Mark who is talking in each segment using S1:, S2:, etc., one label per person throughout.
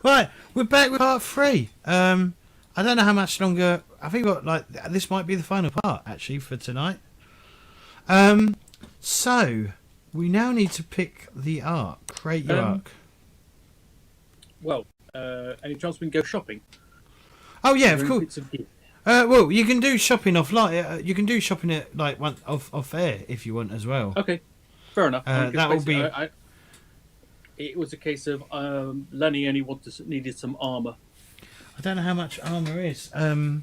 S1: Right, we're back with part 3. I don't know how much longer. I think this might be the final part actually for tonight. So we now need to pick the arc. Create your arc.
S2: Well, any chance we can go shopping?
S1: Oh yeah, of course. Well, you can do shopping offline. You can do shopping at off air if you want as well.
S2: Okay, fair enough.
S1: That will be.
S2: It was a case of Lenny only needed some armor.
S1: I don't know how much armor is. As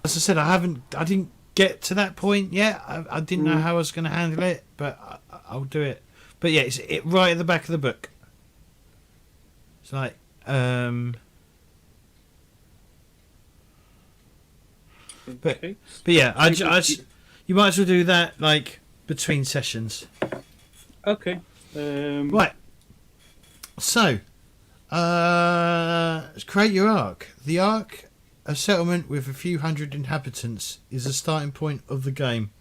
S1: I said, I didn't get to that point yet. I didn't know how I was going to handle it, but I'll do it. But yeah, it's right at the back of the book. It's like But yeah, you might as well do that like between sessions.
S2: Okay.
S1: Right. So, create your arc. The arc, a settlement with a few hundred inhabitants, is the starting point of the game.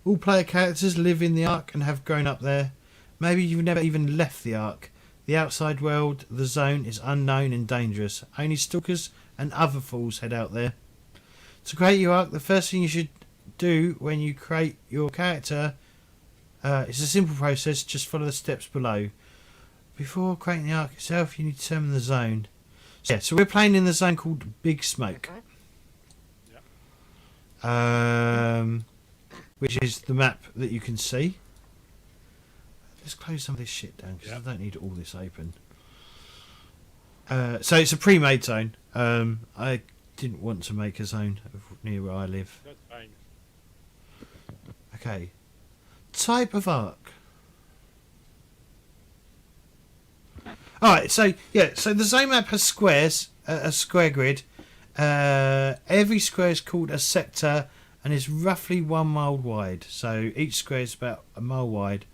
S1: All player characters live in the arc and have grown up there. Maybe you've never even left the arc. The outside world, the zone, is unknown and dangerous. Only stalkers and other fools head out there. To create your arc, the first thing you should do when you create your character is a simple process. Just follow the steps below. Before creating the arc itself, you need to determine the zone. So we're playing in the zone called Big Smoke. Which is the map that you can see. Let's close some of this shit down because I don't need all this open. So it's a pre-made zone. I didn't want to make a zone near where I live.
S3: That's fine.
S1: Okay. Type of arc. Alright, so the zone map has squares, a square grid. Every square is called a sector and is roughly 1 mile wide. So each square is about a mile wide.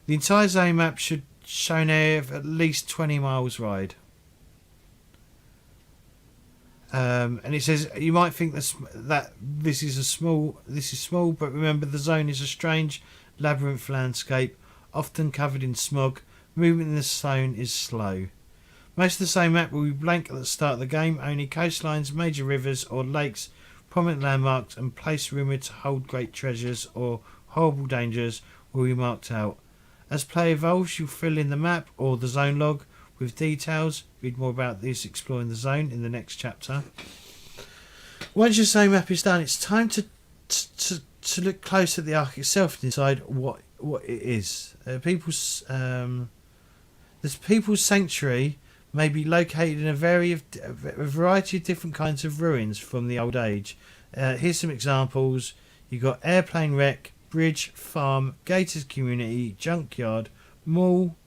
S1: The entire zone map should show an area of at least 20 miles wide. And it says you might think that this is small, but remember the zone is a strange labyrinth landscape, often covered in smog. Movement in the zone is slow. Most of the zone map will be blank at the start of the game. Only coastlines, major rivers or lakes, prominent landmarks, and places rumoured to hold great treasures or horrible dangers will be marked out. As play evolves, you'll fill in the map or the zone log with details. Read more about this exploring the zone in the next chapter. Once your zone map is done, it's time to look close at the arc itself and decide what it is. This people's sanctuary may be located in a variety of different kinds of ruins from the old age. Here's some examples. You've got airplane wreck, bridge, farm, gated community, junkyard, mall,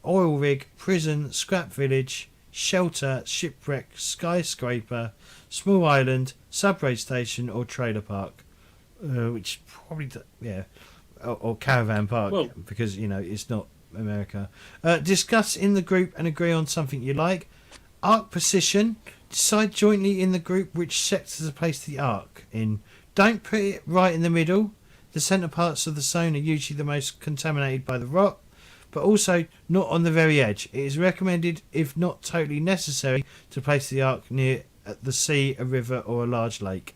S1: oil rig, prison, scrap village, shelter, shipwreck, skyscraper, small island, subway station or trailer park. Which probably, or caravan park, because, it's not America. Discuss in the group and agree on something you like. Arc position. Decide jointly in the group which sector to place the arc in. Don't put it right in the middle. The centre parts of the zone are usually the most contaminated by the rot, but also not on the very edge. It is recommended, if not totally necessary, to place the arc near the sea, a river or a large lake.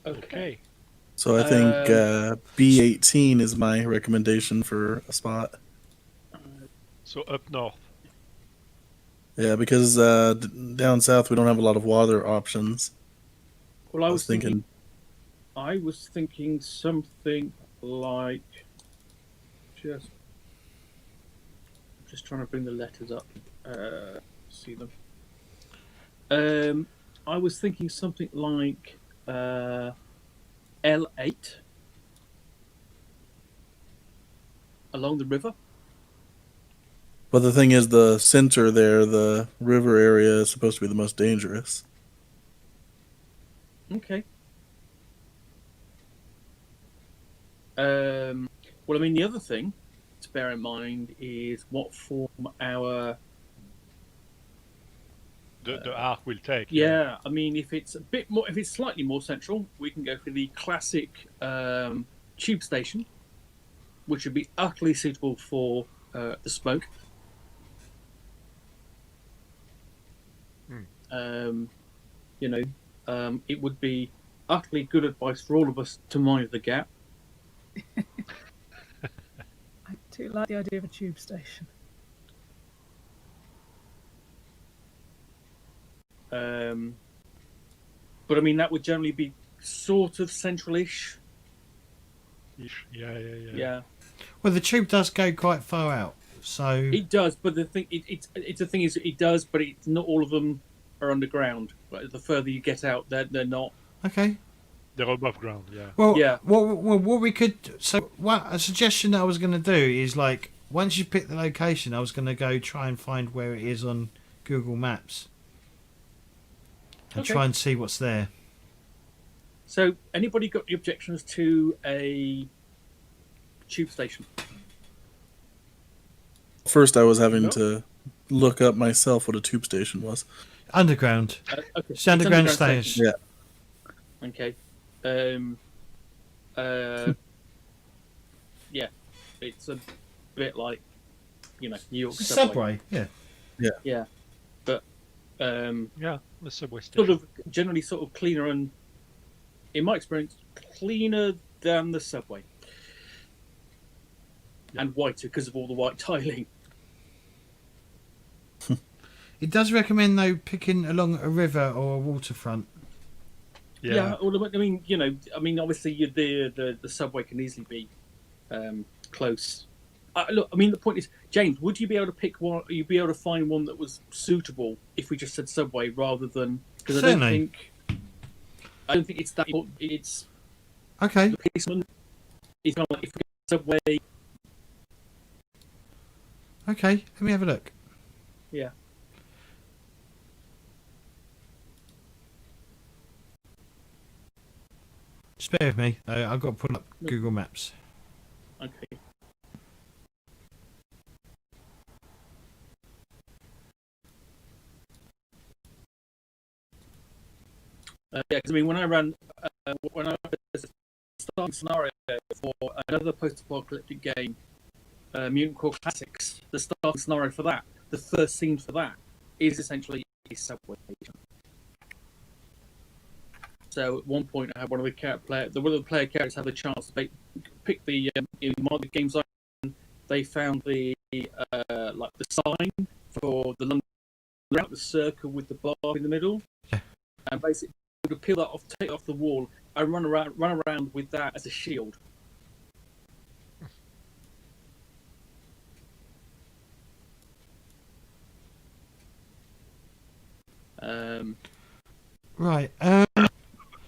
S2: Okay.
S4: So I think B18 is my recommendation for a spot.
S3: So up north.
S4: Yeah, because down south we don't have a lot of water options.
S2: Well, I was thinking something like just trying to bring the letters up, see them. I was thinking something like L8 along the river.
S4: But the thing is, the center there, the river area, is supposed to be the most dangerous.
S2: Okay. Well, I mean, the other thing to bear in mind is what form the
S3: arc will take.
S2: Yeah, I mean, if it's slightly more central, we can go for the classic tube station, which would be utterly suitable for the smoke. It would be utterly good advice for all of us to mind the gap.
S5: I do like the idea of a tube station.
S2: But I mean, that would generally be sort of central-ish.
S3: Yeah.
S2: Well,
S1: the tube does go quite far out, so
S2: it does. But the thing, the thing is, it does, but it's not all of them are underground. But the further you get out, they're not.
S1: Okay.
S3: They're above ground. Yeah.
S1: Well,
S2: Yeah.
S1: What we could a suggestion that I was going to do is like once you pick the location, I was going to go try and find where it is on Google Maps and try and see what's there.
S2: So, anybody got any objections to a tube station?
S4: First, I was having to look up myself what a tube station was.
S1: Underground.
S2: Okay.
S1: It's the underground station.
S4: Yeah.
S2: Okay. Yeah, it's a bit like, New York
S1: Subway. Yeah.
S2: Yeah, but
S3: Yeah, the subway station.
S2: sort of generally sort of cleaner and, in my experience, cleaner than the subway, and whiter because of all the white tiling.
S1: It does recommend though picking along a river or a waterfront.
S2: Yeah. Well, I mean, obviously, the subway can easily be close. Look, I mean, the point is, James, would you be able to pick one? You'd be able to find one that was suitable if we just said subway rather than because I don't think it's that important. It's
S1: okay.
S2: the policeman. It's not like if we get subway.
S1: Okay, let me have a look.
S2: Yeah.
S1: Just bear with me. I've got to pull up Google Maps.
S2: Okay. Yeah, because I mean, when I ran the starting scenario for another post-apocalyptic game, Mutant Core Classics, the starting scenario for that, the first scene for that, is essentially a subway station. So at one point, I had one of the player characters have the chance to pick the in one of the games they found the sign for the London route, the circle with the bar in the middle, and basically to peel that off, take it off the wall, and run around with that as a shield.
S1: Right.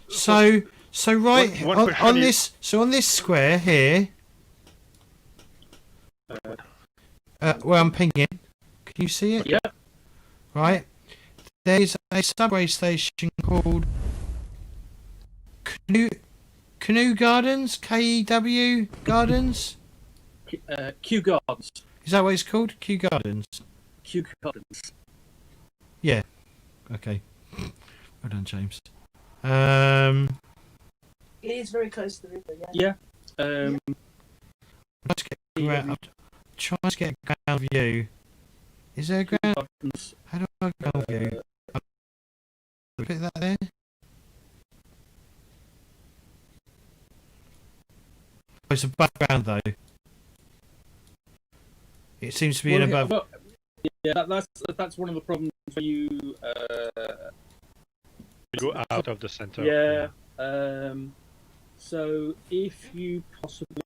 S1: So right
S3: One
S1: on this. So on this square here, where I'm pinging, can you see it?
S2: Yeah.
S1: Right. There's a subway station called Canoe Gardens, KEW Gardens.
S2: Kew Gardens.
S1: Is that what it's called? Kew Gardens.
S2: Kew Gardens.
S1: Yeah. Okay. Well done, James.
S6: It is very close to the river, yeah.
S2: Yeah.
S1: I'm trying to get a ground view. Is there a ground?
S2: Gardens.
S1: How do I get a ground view? Put that there. Oh, it's above ground though. It seems to be above.
S2: Well, yeah, that's one of the problems for you.
S3: You go out of the center.
S2: Yeah. So if you possibly.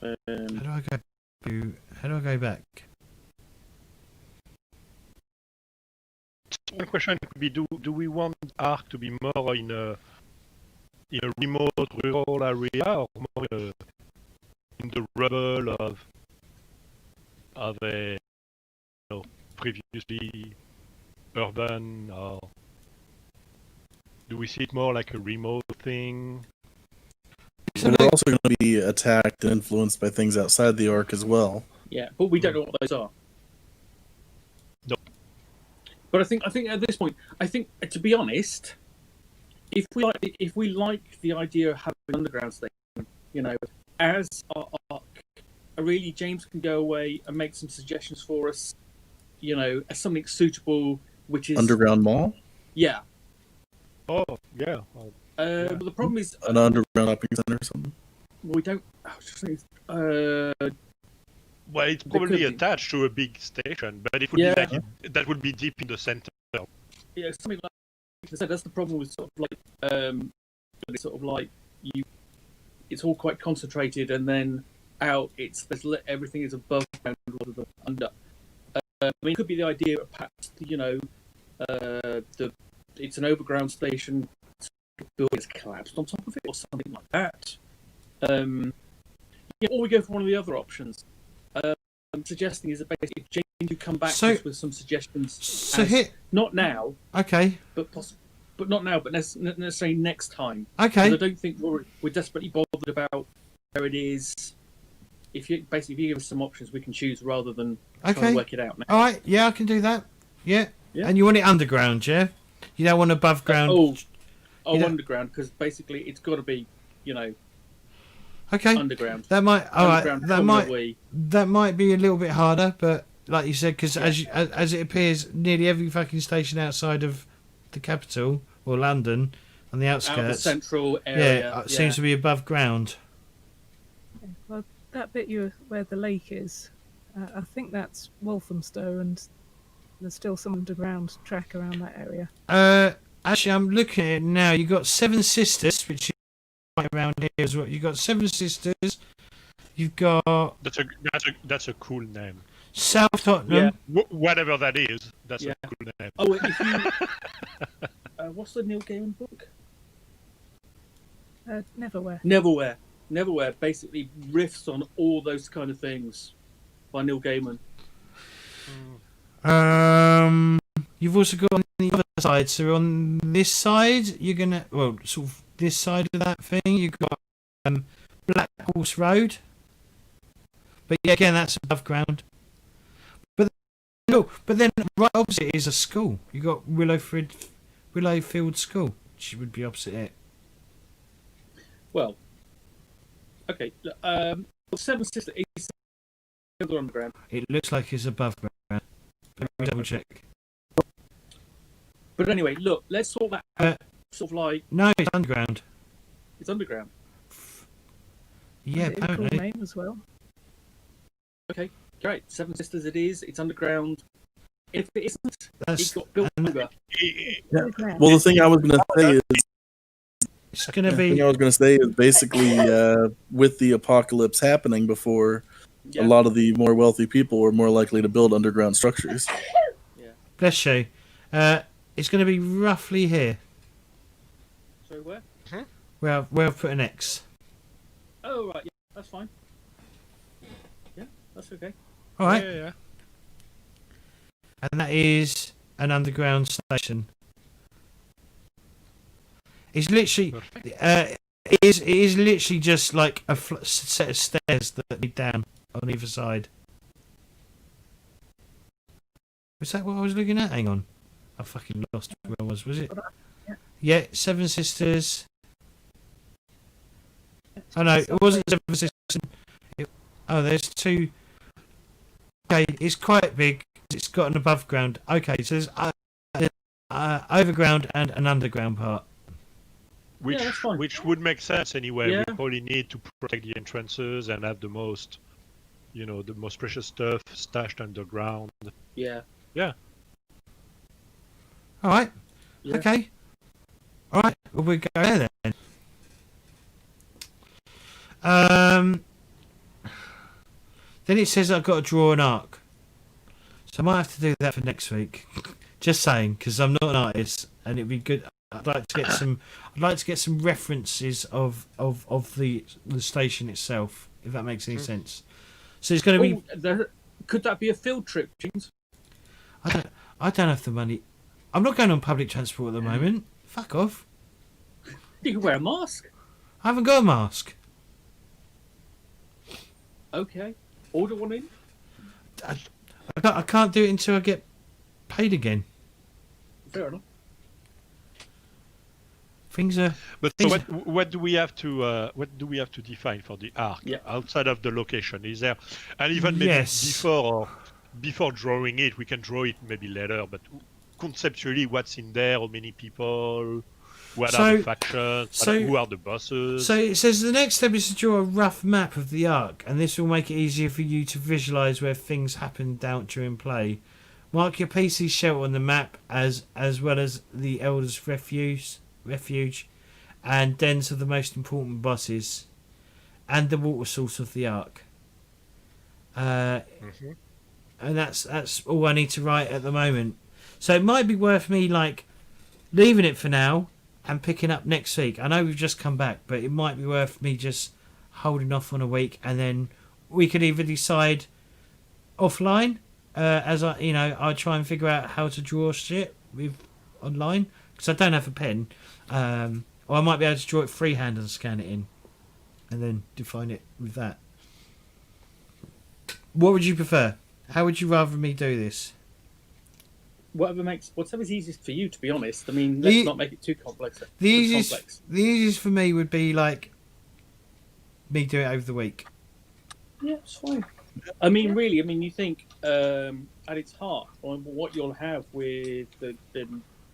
S1: How do I go? How do I go back?
S3: One question could be: Do we want Ark to be more in a remote rural area, or more in the rubble of a previously urban, or do we see it more like a remote thing?
S4: But it's also going to be attacked and influenced by things outside the Ark as well.
S2: Yeah, but we don't know what those are.
S3: No.
S2: But I think at this point, to be honest, if we like the idea of having an underground station, as our Ark really James can go away and make some suggestions for us, as something suitable, which is
S4: Underground mall?
S2: Yeah.
S3: Oh, yeah.
S2: But the problem is
S4: An underground shopping center or something?
S2: we don't. I was just saying,
S3: Well, it's
S2: They
S3: probably
S2: could be.
S3: attached to a big station, but it would
S2: Yeah.
S3: be that would be deep in the center.
S2: something like I said. That's the problem with sort of like it's sort of like it's all quite concentrated, and then out everything is above ground rather than under. I mean, it could be the idea of perhaps it's an overground station, building is collapsed on top of it, or something like that. Or we go for one of the other options. I'm suggesting is that basically if James, you come back to us with some suggestions.
S1: So here,
S2: not now,
S1: okay,
S2: but not now, but necessarily next time.
S1: okay.
S2: I don't think we're desperately bothered about where it is. If you give us some options, we can choose rather than try and work it out now.
S1: All right, yeah, I can do that. Yeah.
S2: Yeah.
S1: And you want it underground, yeah? You don't want above ground.
S2: Underground, because basically it's got to be,
S1: Okay.
S2: underground.
S1: That might. All right.
S2: Underground,
S1: That might be a little bit harder, but like you said, because as it appears, nearly every fucking station outside of the capital or London, on the outskirts,
S2: out of the central area,
S1: seems to be above ground.
S5: Well, that bit where the lake is, I think that's Walthamstow, and there's still some underground track around that area.
S1: Actually, I'm looking at it now. You got Seven Sisters, which is right around here as well. You got Seven Sisters. You've got
S3: That's a cool name.
S1: South Tottenham.
S3: Whatever that is, that's a cool name.
S2: Oh, if you, what's the Neil Gaiman book?
S5: Neverwhere.
S2: Neverwhere basically riffs on all those kind of things by Neil Gaiman.
S1: You've also got on the other side. So on this side, you're gonna sort of this side of that thing. You've got Black Horse Road. But yeah, again, that's above ground. But then right opposite is a school. You got Willowfield School, which would be opposite it.
S2: Well, okay. Seven Sisters is underground.
S1: It looks like it's above ground. Let me double check.
S2: But anyway, look, let's sort that out. Sort of like
S1: No, it's underground.
S2: it's underground.
S1: Yeah,
S5: Is it a cool
S1: apparently.
S5: name as well.
S2: Okay, great. Seven Sisters it is. It's underground. If it isn't,
S1: That's
S2: it got built over.
S4: Well, the thing I was going to say is
S1: it's gonna be.
S4: basically with the apocalypse happening before,
S2: Yeah.
S4: a lot of the more wealthy people were more likely to build underground structures.
S1: Bless you. It's going to be roughly here.
S2: So where?
S1: Where I've put an X.
S2: Oh right, yeah, that's fine. Yeah, that's okay.
S1: All right.
S3: Yeah.
S1: And that is an underground station. It's literally, it is literally just like a set of stairs that lead down on either side. Was that what I was looking at? Hang on, I fucking lost where I was. Was it? Yeah, Seven Sisters. Oh no, it wasn't Seven Sisters. There's two. Okay, it's quite big. It's got an above ground. Okay, so there's overground and an underground part.
S3: Which would make sense anyway.
S2: Yeah.
S3: We probably need to protect the entrances and have the most precious stuff stashed underground.
S2: Yeah.
S3: Yeah.
S1: All right.
S2: Yeah.
S1: Okay. All right. Well, we go there then. Then it says I've got to draw an arc, so I might have to do that for next week. Just saying, because I'm not an artist, and it'd be good. I'd like to get some. I'd like to get some references of the station itself, if that makes any sense. So it's going to be.
S2: Could that be a field trip, James?
S1: I don't have the money. I'm not going on public transport at the moment. Fuck off.
S2: You can wear a mask.
S1: I haven't got a mask.
S2: Okay. Order one in.
S1: I can't do it until I get paid again.
S2: Fair enough.
S1: things are.
S3: But
S1: things
S3: so what do we have to define for the arc outside of the location? Is there, and even maybe
S1: Yes.
S3: before drawing it, we can draw it maybe later. But conceptually, what's in there? How many people? What are the factions? Who are the bosses?
S1: So it says the next step is to draw a rough map of the arc, and this will make it easier for you to visualize where things happen down during play. Mark your PC's shelter on the map as well as the Elder's refuge, and dens of the most important bosses, and the water source of the arc. And that's all I need to write at the moment. So it might be worth me like leaving it for now and picking up next week. I know we've just come back, but it might be worth me just holding off on a week, and then we could either decide offline. As I try and figure out how to draw shit with online, because I don't have a pen, or I might be able to draw it freehand and scan it in, and then define it with that. What would you prefer? How would you rather me do this?
S2: Whatever's easiest for you, to be honest. I mean, let's not make it too complex.
S1: The easiest for me would be like me do it over the week.
S2: Yeah, it's fine. I mean, really, you think at its heart, what you'll have with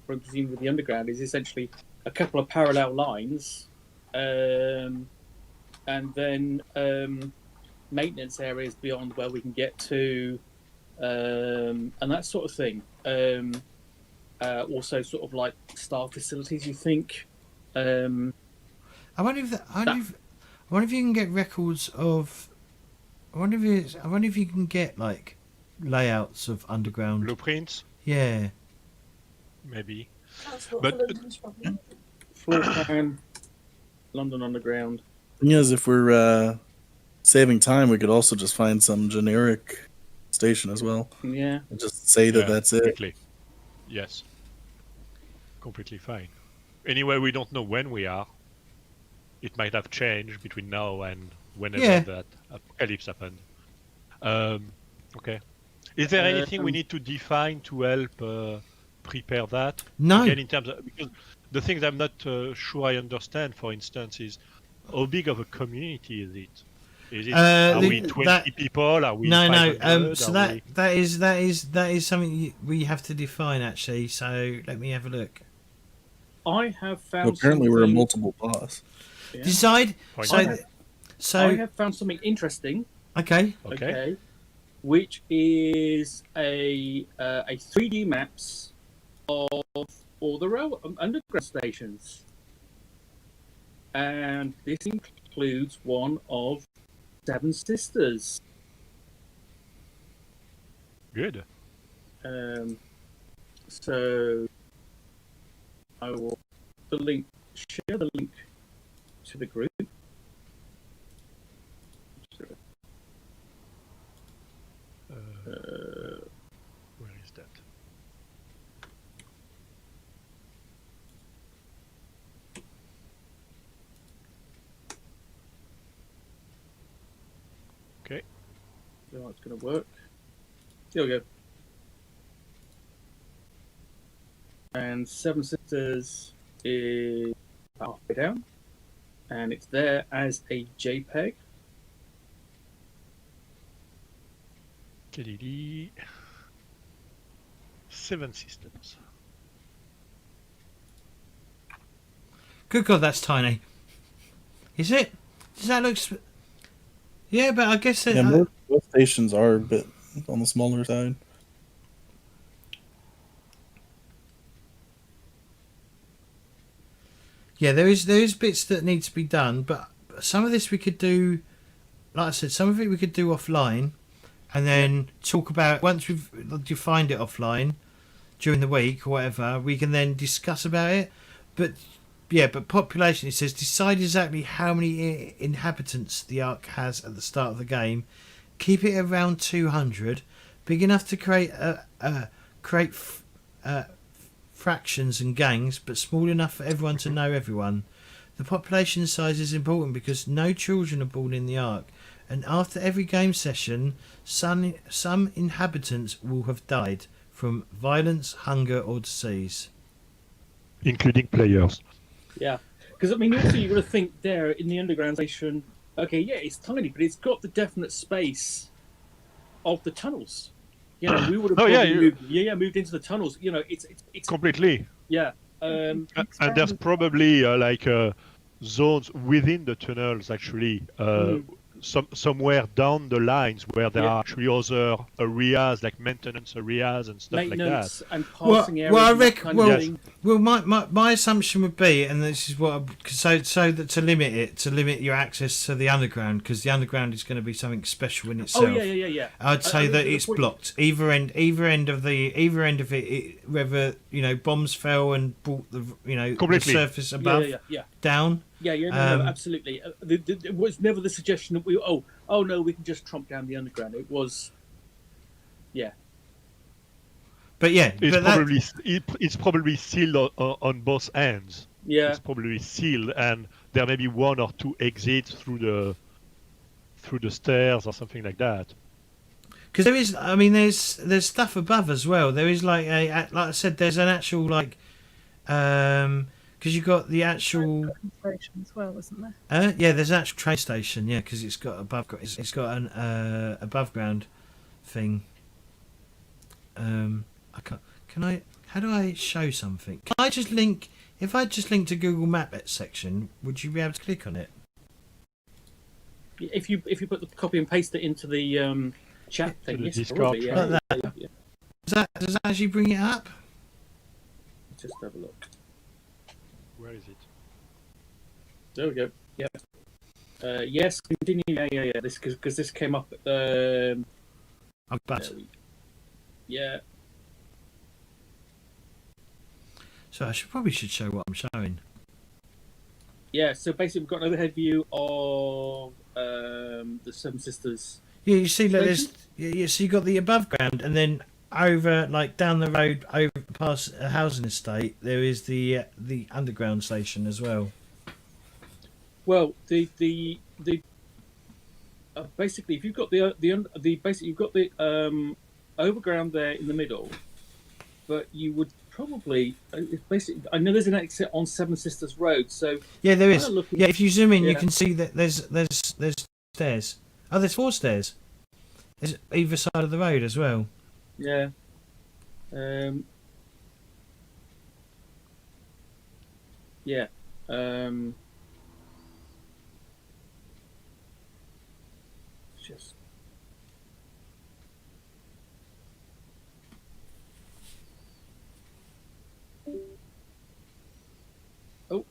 S2: presumably with the underground is essentially a couple of parallel lines, and then maintenance areas beyond where we can get to, and that sort of thing. Also, sort of like staff facilities. You think?
S1: I wonder if you can get records of. I wonder if you can get like layouts of underground
S3: blueprints.
S1: Yeah,
S3: maybe.
S6: But
S2: floor plan, London Underground.
S4: Thing is, if we're saving time, we could also just find some generic station as well.
S2: Yeah.
S4: And just say that that's it.
S3: Completely. Yes. Completely fine. Anyway, we don't know when we are. It might have changed between now and whenever that apocalypse happened. Okay. Is there anything we need to define to help prepare that?
S1: No.
S3: Again, in terms of, because the things I'm not sure I understand, for instance, is how big of a community is it? Is it are we 20 people? Are we 500?
S1: So that is something we have to define actually. So let me have a look.
S2: I have found.
S4: Well, apparently, we're a multiple boss.
S2: Yeah.
S1: Decide. So
S2: I have found something interesting.
S1: Okay.
S2: Which is a 3D maps of all the underground stations, and this includes one of Seven Sisters.
S3: Good.
S2: So I will share the link to the group.
S3: Where is that? Okay.
S2: So it's going to work. Here we go. And Seven Sisters is halfway down, and it's there as a JPEG.
S3: Seven Sisters.
S1: Good God, that's tiny. Is it? Does that look? Yeah, but I guess that.
S4: Yeah, most stations are a bit on the smaller side.
S1: Yeah, there is bits that need to be done, but some of this we could do. Like I said, some of it we could do offline, and then talk about once we've defined it offline during the week or whatever. We can then discuss about it. But population. It says decide exactly how many inhabitants the Ark has at the start of the game. Keep it around 200, big enough to create fractions and gangs, but small enough for everyone to know everyone. The population size is important because no children are born in the Ark, and after every game session, some inhabitants will have died from violence, hunger, or disease.
S3: Including players.
S2: Yeah, because I mean, also you've got to think there in the underground station. Okay, yeah, it's tiny, but it's got the definite space of the tunnels. You know, we would have moved into the tunnels. You know, it's
S3: completely.
S2: yeah.
S3: And there's probably zones within the tunnels actually. Somewhere down the lines where there are actually other areas like maintenance areas and stuff like that.
S2: And passing areas.
S1: Well, I reckon.
S2: Well,
S1: well, my assumption would be, and this is what so that to limit your access to the underground, because the underground is going to be something special in itself.
S2: Oh yeah.
S1: I'd say that it's blocked either end of it. Whether bombs fell and brought the surface above down.
S2: No, absolutely. It was never the suggestion that we we can just tromp down the underground. It was,
S1: But
S3: it's probably sealed on both ends.
S2: Yeah,
S3: it's probably sealed, and there may be one or two exits through the stairs or something like that.
S1: Because there is, there's stuff above as well. There is like I said, there's an actual because you've got the actual
S5: station as well, isn't there?
S1: There's an actual train station. Yeah, because it's got an above ground thing. How do I show something? Can I just link? If I just link to Google Map section, would you be able to click on it?
S2: If you put the copy and paste it into the chat thing, yes,
S3: Discord,
S2: probably,
S1: like that.
S2: Yeah.
S1: Does that actually bring it up?
S2: Let's just have a look.
S3: Where is it?
S2: There we go. Yeah. Yes, continue. Yeah. This because this came up. Yeah.
S1: So I probably should show what I'm showing.
S2: Yeah. So basically, we've got an overhead view of the Seven Sisters.
S1: Yeah, you see, so you got the above ground, and then over, down the road, over past a housing estate, there is the underground station as well.
S2: Well, the basically, if you've got the basically you've got the overground there in the middle, but you would probably basically. I know there's an exit on Seven Sisters Road, so
S1: yeah, there is. Yeah, if you zoom in, you can see that there's stairs. Oh, there's 4 stairs. There's either side of the road as well.
S2: Yeah. Yeah. Just. Oh.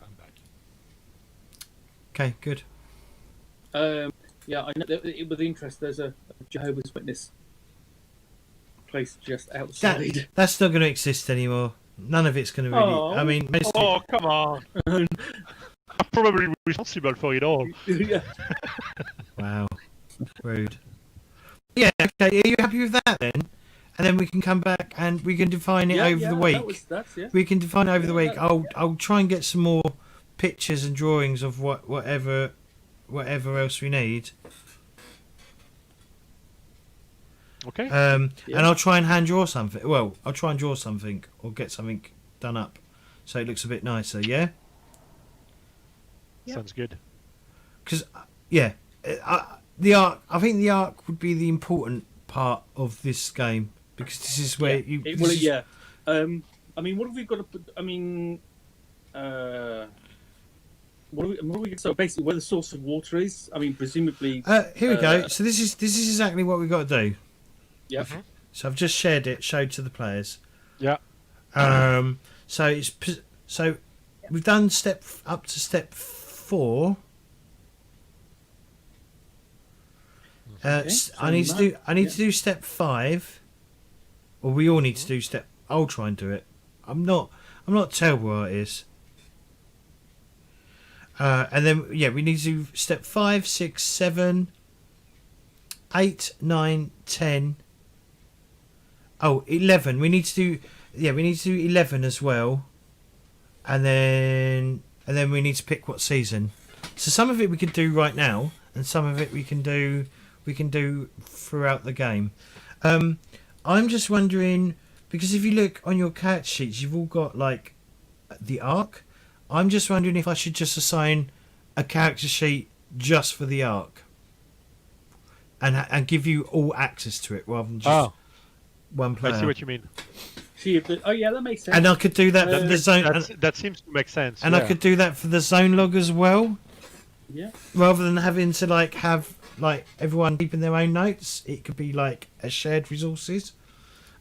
S3: I'm back.
S1: Okay, good.
S2: Yeah, I know that with interest. There's a Jehovah's Witness place just outside.
S1: That's not going to exist anymore. None of it's going to really.
S3: Come on! I'm probably responsible for it all.
S2: Yeah.
S1: Wow, rude. Yeah. Okay. Are you happy with that then? And then we can come back and we can define it over the week. We can define it over the week. I'll try and get some more pictures and drawings of whatever else we need.
S3: Okay.
S1: And I'll try and hand draw something. Well, I'll try and draw something or get something done up so it looks a bit nicer. Yeah.
S5: Yep.
S3: Sounds good.
S1: Because the arc. I think the arc would be the important part of this game because this is where you.
S2: I mean, what have we got to put? I mean, what are we? So basically, where the source of water is. I mean, presumably.
S1: Here we go. So this is exactly what we've got to do.
S2: Yeah.
S3: Mm-hmm.
S1: So I've just showed to the players.
S3: Yeah.
S1: So we've done up to step 4. I need to do step 5, or we all need to do step. I'll try and do it. I'm not terrible at it. And then we need to do step 5, 6, 7, 8, 9, 10. 11. We need to do 11 as well. And then we need to pick what season. So some of it we can do right now, and some of it we can do throughout the game. I'm just wondering, because if you look on your character sheets, you've all got like the arc. I'm just wondering if I should just assign a character sheet just for the arc, and give you all access to it rather than just one player.
S3: I see what you mean.
S2: Oh yeah, that makes sense.
S1: And I could do that for the zone.
S3: That seems to make sense.
S1: And I could do that for the zone log as well.
S2: Yeah.
S1: Rather than having to like have like everyone keeping their own notes, it could be like a shared resources.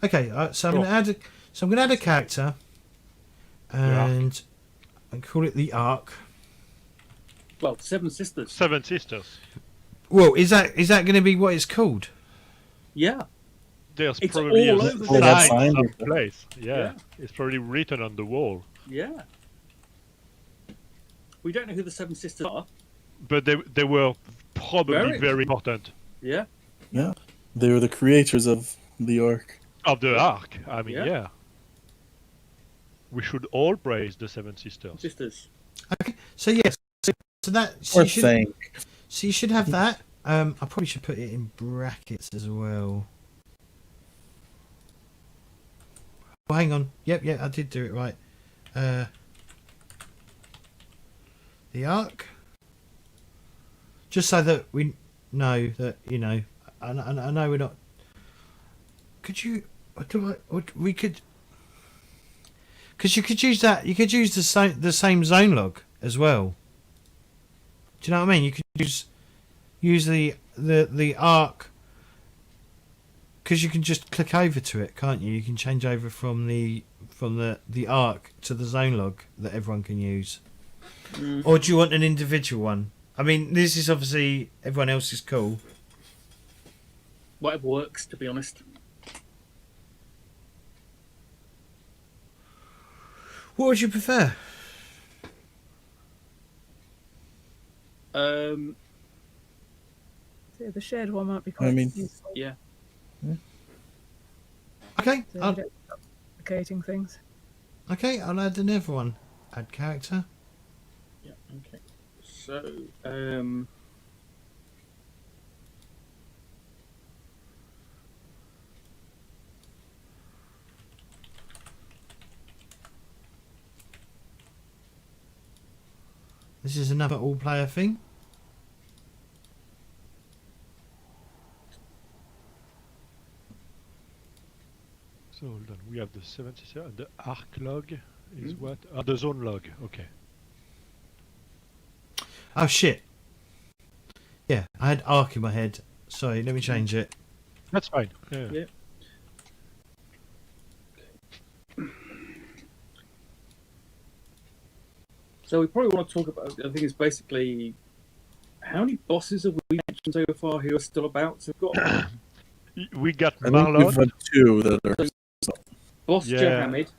S1: Okay, so I'm gonna add a character, and call it the arc.
S2: Well, Seven Sisters.
S3: Seven Sisters.
S1: Well, is that going to be what it's called?
S2: Yeah.
S3: There's
S2: It's
S3: probably
S2: all
S3: a
S2: over the
S3: sign
S4: place.
S3: someplace. Yeah.
S2: Yeah.
S3: It's probably written on the wall.
S2: Yeah. We don't know who the Seven Sisters are.
S3: But they were probably very important.
S2: Yeah.
S4: Yeah, they were the creators of the Ark.
S3: Of the Ark. I mean,
S2: Yeah.
S3: yeah. We should all praise the Seven Sisters.
S2: Sisters.
S1: Okay, so yes, so that
S4: Or thing.
S1: So you should have that. I probably should put it in brackets as well. Oh, hang on. Yep, I did do it right. The arc. Just so that we know that, you know, I know we're not. Could you? We could. Because you could use that. You could use the same zone log as well. Do you know what I mean? You could use the arc. Because you can just click over to it, can't you? You can change over from the arc to the zone log that everyone can use.
S2: Mm.
S1: Or do you want an individual one? I mean, this is obviously everyone else is cool.
S2: Whatever works, to be honest.
S1: What would you prefer?
S5: So the shared one might be quite useful.
S2: Yeah.
S1: Okay,
S5: So you don't end up duplicating things.
S1: okay, I'll add another one. Add character.
S2: Yeah. Okay. So,
S1: This is another all-player thing.
S3: So hold on. We have the Seven Sisters and the Ark log is what? The zone log. Okay.
S1: Oh shit. Yeah, I had arc in my head. Sorry, let me change it.
S3: That's fine. Yeah.
S2: Yeah. So we probably want to talk about. I think it's basically how many bosses have we mentioned so far who are still about? So we've got
S3: We got
S4: I think we've
S3: Marlon.
S4: had two that are.
S2: Boss
S3: Yeah.
S2: Jahamid.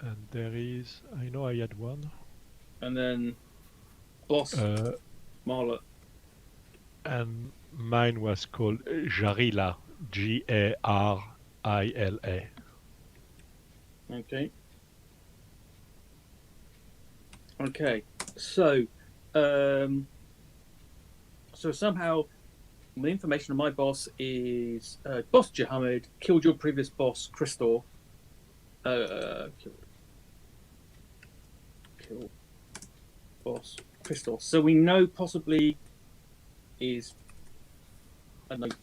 S3: And there is. I know I had one.
S2: And then Boss Marla.
S3: And mine was called Jarila. Garila.
S2: Okay. Okay. So, somehow, the information on my boss is Boss Jahamid killed your previous boss, Christor. Kill boss Christor. So we know possibly is, I don't know,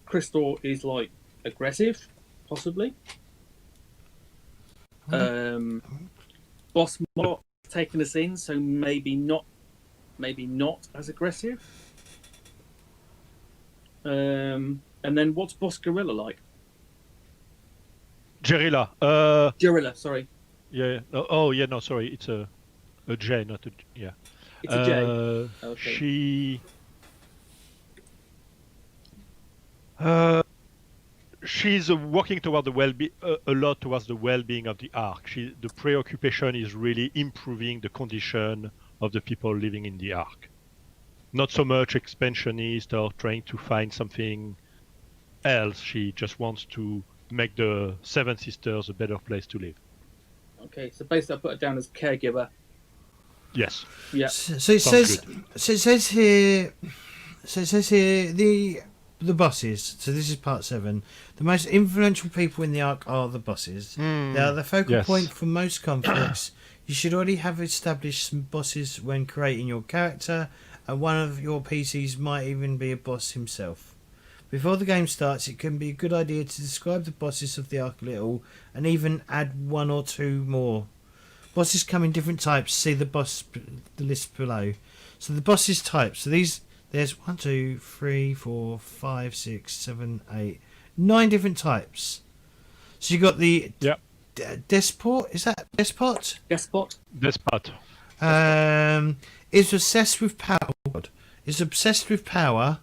S2: Christor is like aggressive, possibly. Boss Moloch taking us in, so maybe not as aggressive. And then what's Boss Gorilla like?
S3: Jarila.
S2: Gorilla, sorry.
S3: Yeah. Oh, yeah. No, sorry. It's a J, not a yeah.
S2: It's a J. Okay.
S3: She's working toward a lot towards the well-being of the Ark. The preoccupation is really improving the condition of the people living in the Ark. Not so much expansionist or trying to find something else. She just wants to make the Seven Sisters a better place to live.
S2: Okay, so basically I put it down as caregiver.
S3: Yes.
S2: Yeah.
S1: So it
S3: Sounds
S1: says. So it says here. So it says here the bosses. So this is part 7. The most influential people in the arc are the bosses. They are the focal
S3: Yes.
S1: point for most conflicts. You should already have established some bosses when creating your character, and one of your PCs might even be a boss himself. Before the game starts, it can be a good idea to describe the bosses of the arc a little, and even add 1 or 2 more. Bosses come in different types. See the list below. So the bosses types. So there's 1, 2, 3, 4, 5, 6, 7, 8, 9 different types. So you got the despot. Is that despot?
S2: Despot.
S3: Despot.
S1: Is obsessed with power. Is obsessed with power.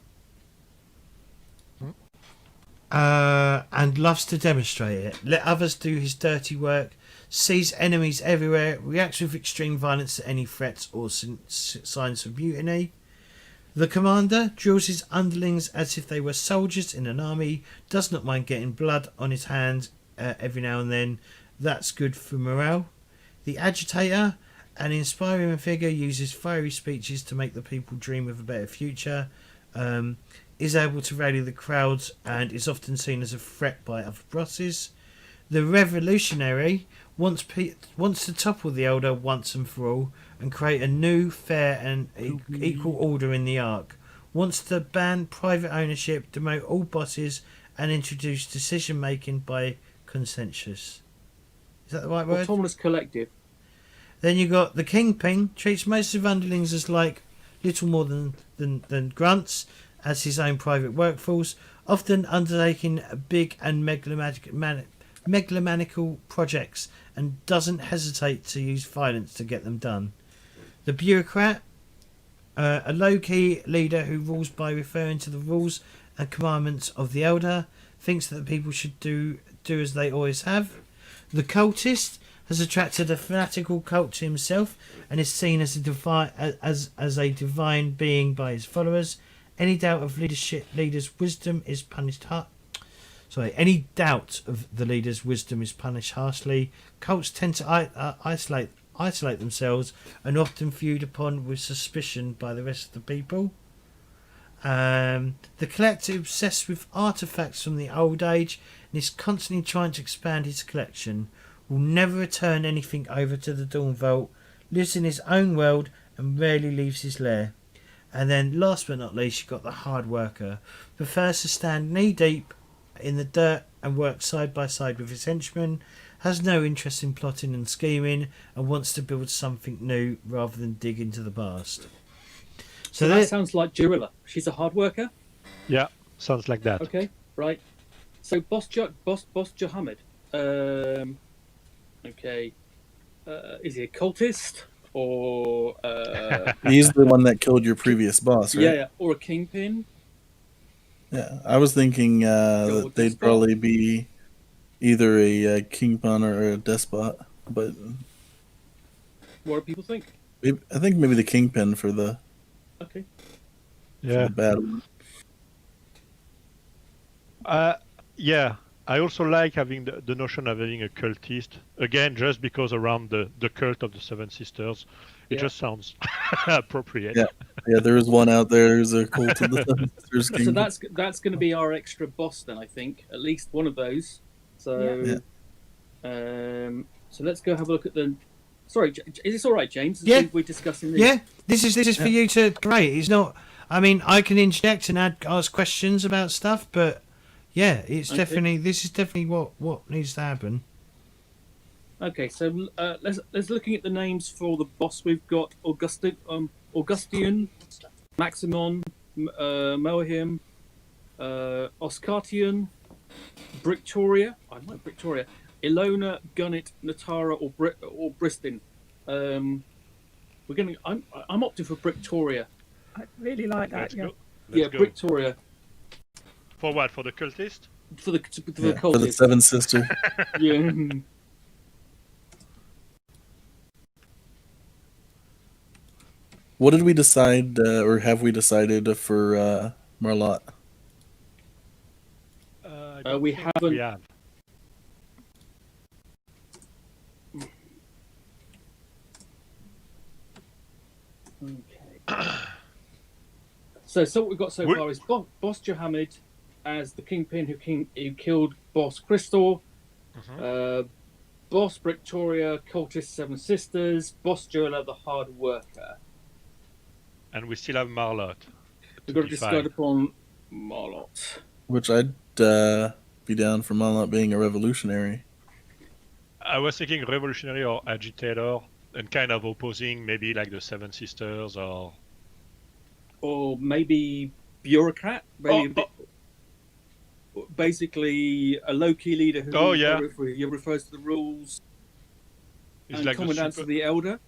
S1: And loves to demonstrate it. Let others do his dirty work. Sees enemies everywhere. Reacts with extreme violence to any threats or signs of mutiny. The commander drills his underlings as if they were soldiers in an army. Does not mind getting blood on his hands every now and then. That's good for morale. The agitator, an inspiring figure, uses fiery speeches to make the people dream of a better future. Is able to rally the crowds and is often seen as a threat by other bosses. The revolutionary wants to topple the elder once and for all and create a new, fair and equal order in the arc. Wants to ban private ownership, demote all bosses and introduce decision making by consensus. Is that the right word?
S2: Autonomous collective.
S1: Then you got the kingpin, treats most of underlings as like little more than grunts, as his own private workforce, often undertaking big and megalomaniacal projects, and doesn't hesitate to use violence to get them done. The bureaucrat, a low-key leader who rules by referring to the rules and commandments of the elder, thinks that the people should do as they always have. The cultist has attracted a fanatical cult to himself and is seen as a divine being by his followers. Any doubt of leader's wisdom is punished Any doubt of the leader's wisdom is punished harshly. Cults tend to isolate themselves and often viewed upon with suspicion by the rest of the people. The collector obsessed with artifacts from the old age and is constantly trying to expand his collection. Will never return anything over to the Dawn Vault. Lives in his own world and rarely leaves his lair. And then, last but not least, you've got the hard worker. Prefers to stand knee-deep in the dirt and work side by side with his henchmen. Has no interest in plotting and scheming and wants to build something new rather than dig into the past.
S2: So that sounds like Jirilla. She's a hard worker?
S3: Yeah, sounds like that.
S2: Okay, right. So Boss Johammed. Okay. Is he a cultist? Or
S4: he's the one that killed your previous boss, right?
S2: Yeah, or a kingpin.
S4: Yeah, I was thinking that they'd probably be either a kingpin or a despot, but
S2: what do people think?
S4: I think maybe the kingpin for the for the bad one.
S3: Yeah, I also like having the notion of having a cultist again, just because around the cult of the Seven Sisters, it just sounds appropriate.
S4: Yeah, there is one out there who's a cult of the Seven Sisters.
S2: So that's going to be our extra boss then, I think, at least one of those. So, so let's go have a look at the. Sorry, is this all right, James? We're discussing this.
S1: Yeah, this is for you to create. It's not. I mean, I can inject and ask questions about stuff, but. Yeah, it's definitely. This is definitely what needs to happen.
S2: Okay, so let's looking at the names for the boss. We've got Augustian, Maximon, Mohim, Oscartian, Brictoria. I like Brictoria. Ilona, Gunnet, Natara, or Bristin. I'm opting for Brictoria.
S5: I really like that.
S3: Let's go.
S2: Brictoria.
S3: For what? For the cultist?
S2: For the cultist.
S4: For the Seven Sisters.
S2: Yeah.
S4: What did we decide, or have we decided for Marlot?
S2: We haven't.
S3: We have.
S2: Okay. So what we've got so far is Boss Johammed, as the Kingpin who killed Boss Crystal, Boss Victoria, Cultist Seven Sisters, Boss Joella, the Hard Worker.
S3: And we still have Marlot.
S2: We've got to decide upon Marlot.
S4: Which I'd be down for Monlot being a revolutionary.
S3: I was thinking revolutionary or agitator, and kind of opposing maybe like the Seven Sisters or
S2: maybe bureaucrat. Basically, a low-key leader who refers to the rules.
S3: It's
S2: and
S3: like
S2: commandant to the elder.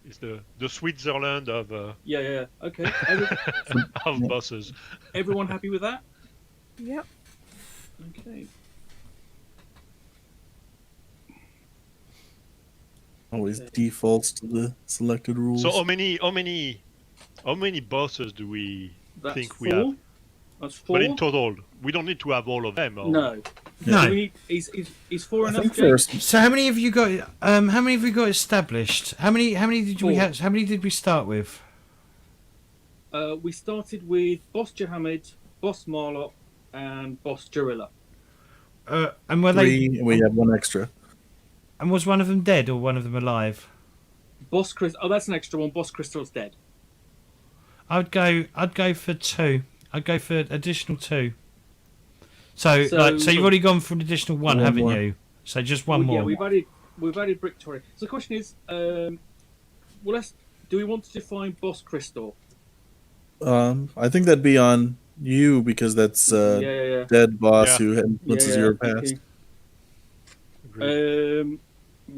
S3: It's the Switzerland of
S2: Okay.
S3: of bosses.
S2: Everyone happy with that?
S5: Yep.
S2: Okay.
S4: Always defaults to the selected rules.
S3: So how many bosses do we think we have?
S2: That's 4.
S3: But in total, we don't need to have all of them. Or...
S2: No.
S1: No.
S2: Is 4 enough?
S4: think first.
S1: So how many have you got? How many have we got established? How many did we
S2: 4.
S1: have? How many did we start with?
S2: We started with Boss Jahamid, Boss Marlot, and Boss Jarilla.
S1: And were
S4: 3, and we have 1 extra.
S1: And was one of them dead or one of them alive?
S2: Boss Crystal. Oh, that's an extra one. Boss Crystal's dead.
S1: I'd go for 2. I'd go for additional 2. So you've already gone for an additional 1,
S4: One
S1: haven't
S4: more.
S1: you? So just one more.
S2: Yeah, we've added Victoria. So the question is, do we want to define Boss Crystal?
S4: I think that'd be on you because that's dead boss who influences your past.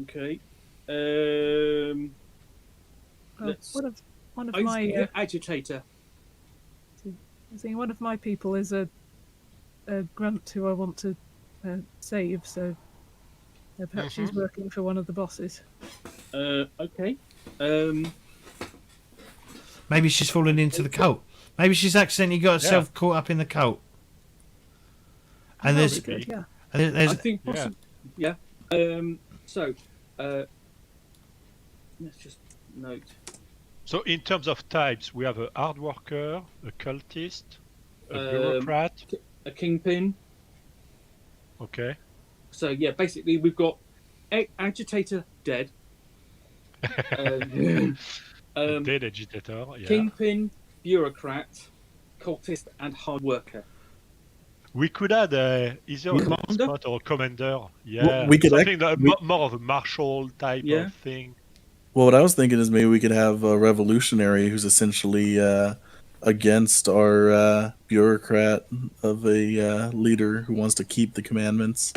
S2: Okay.
S5: One of my
S2: agitator.
S5: I think one of my people is a grunt who I want to save, so perhaps she's working for one of the bosses.
S2: Okay.
S1: Maybe she's fallen into the cult. Maybe she's accidentally got herself caught up in the cult. And there's,
S5: Good, yeah.
S1: and there's
S2: I think possibly. Yeah. So, let's just note.
S3: So in terms of types, we have a hard worker, a cultist, a bureaucrat,
S2: a kingpin.
S3: Okay.
S2: So yeah, basically we've got agitator dead,
S3: dead agitator, yeah.
S2: kingpin, bureaucrat, cultist, and hard worker.
S3: We could add either a despot or a commander. Yeah,
S4: we could
S3: something more of a martial type of thing.
S4: Well, what I was thinking is maybe we could have a revolutionary who's essentially against our bureaucrat of a leader who wants to keep the commandments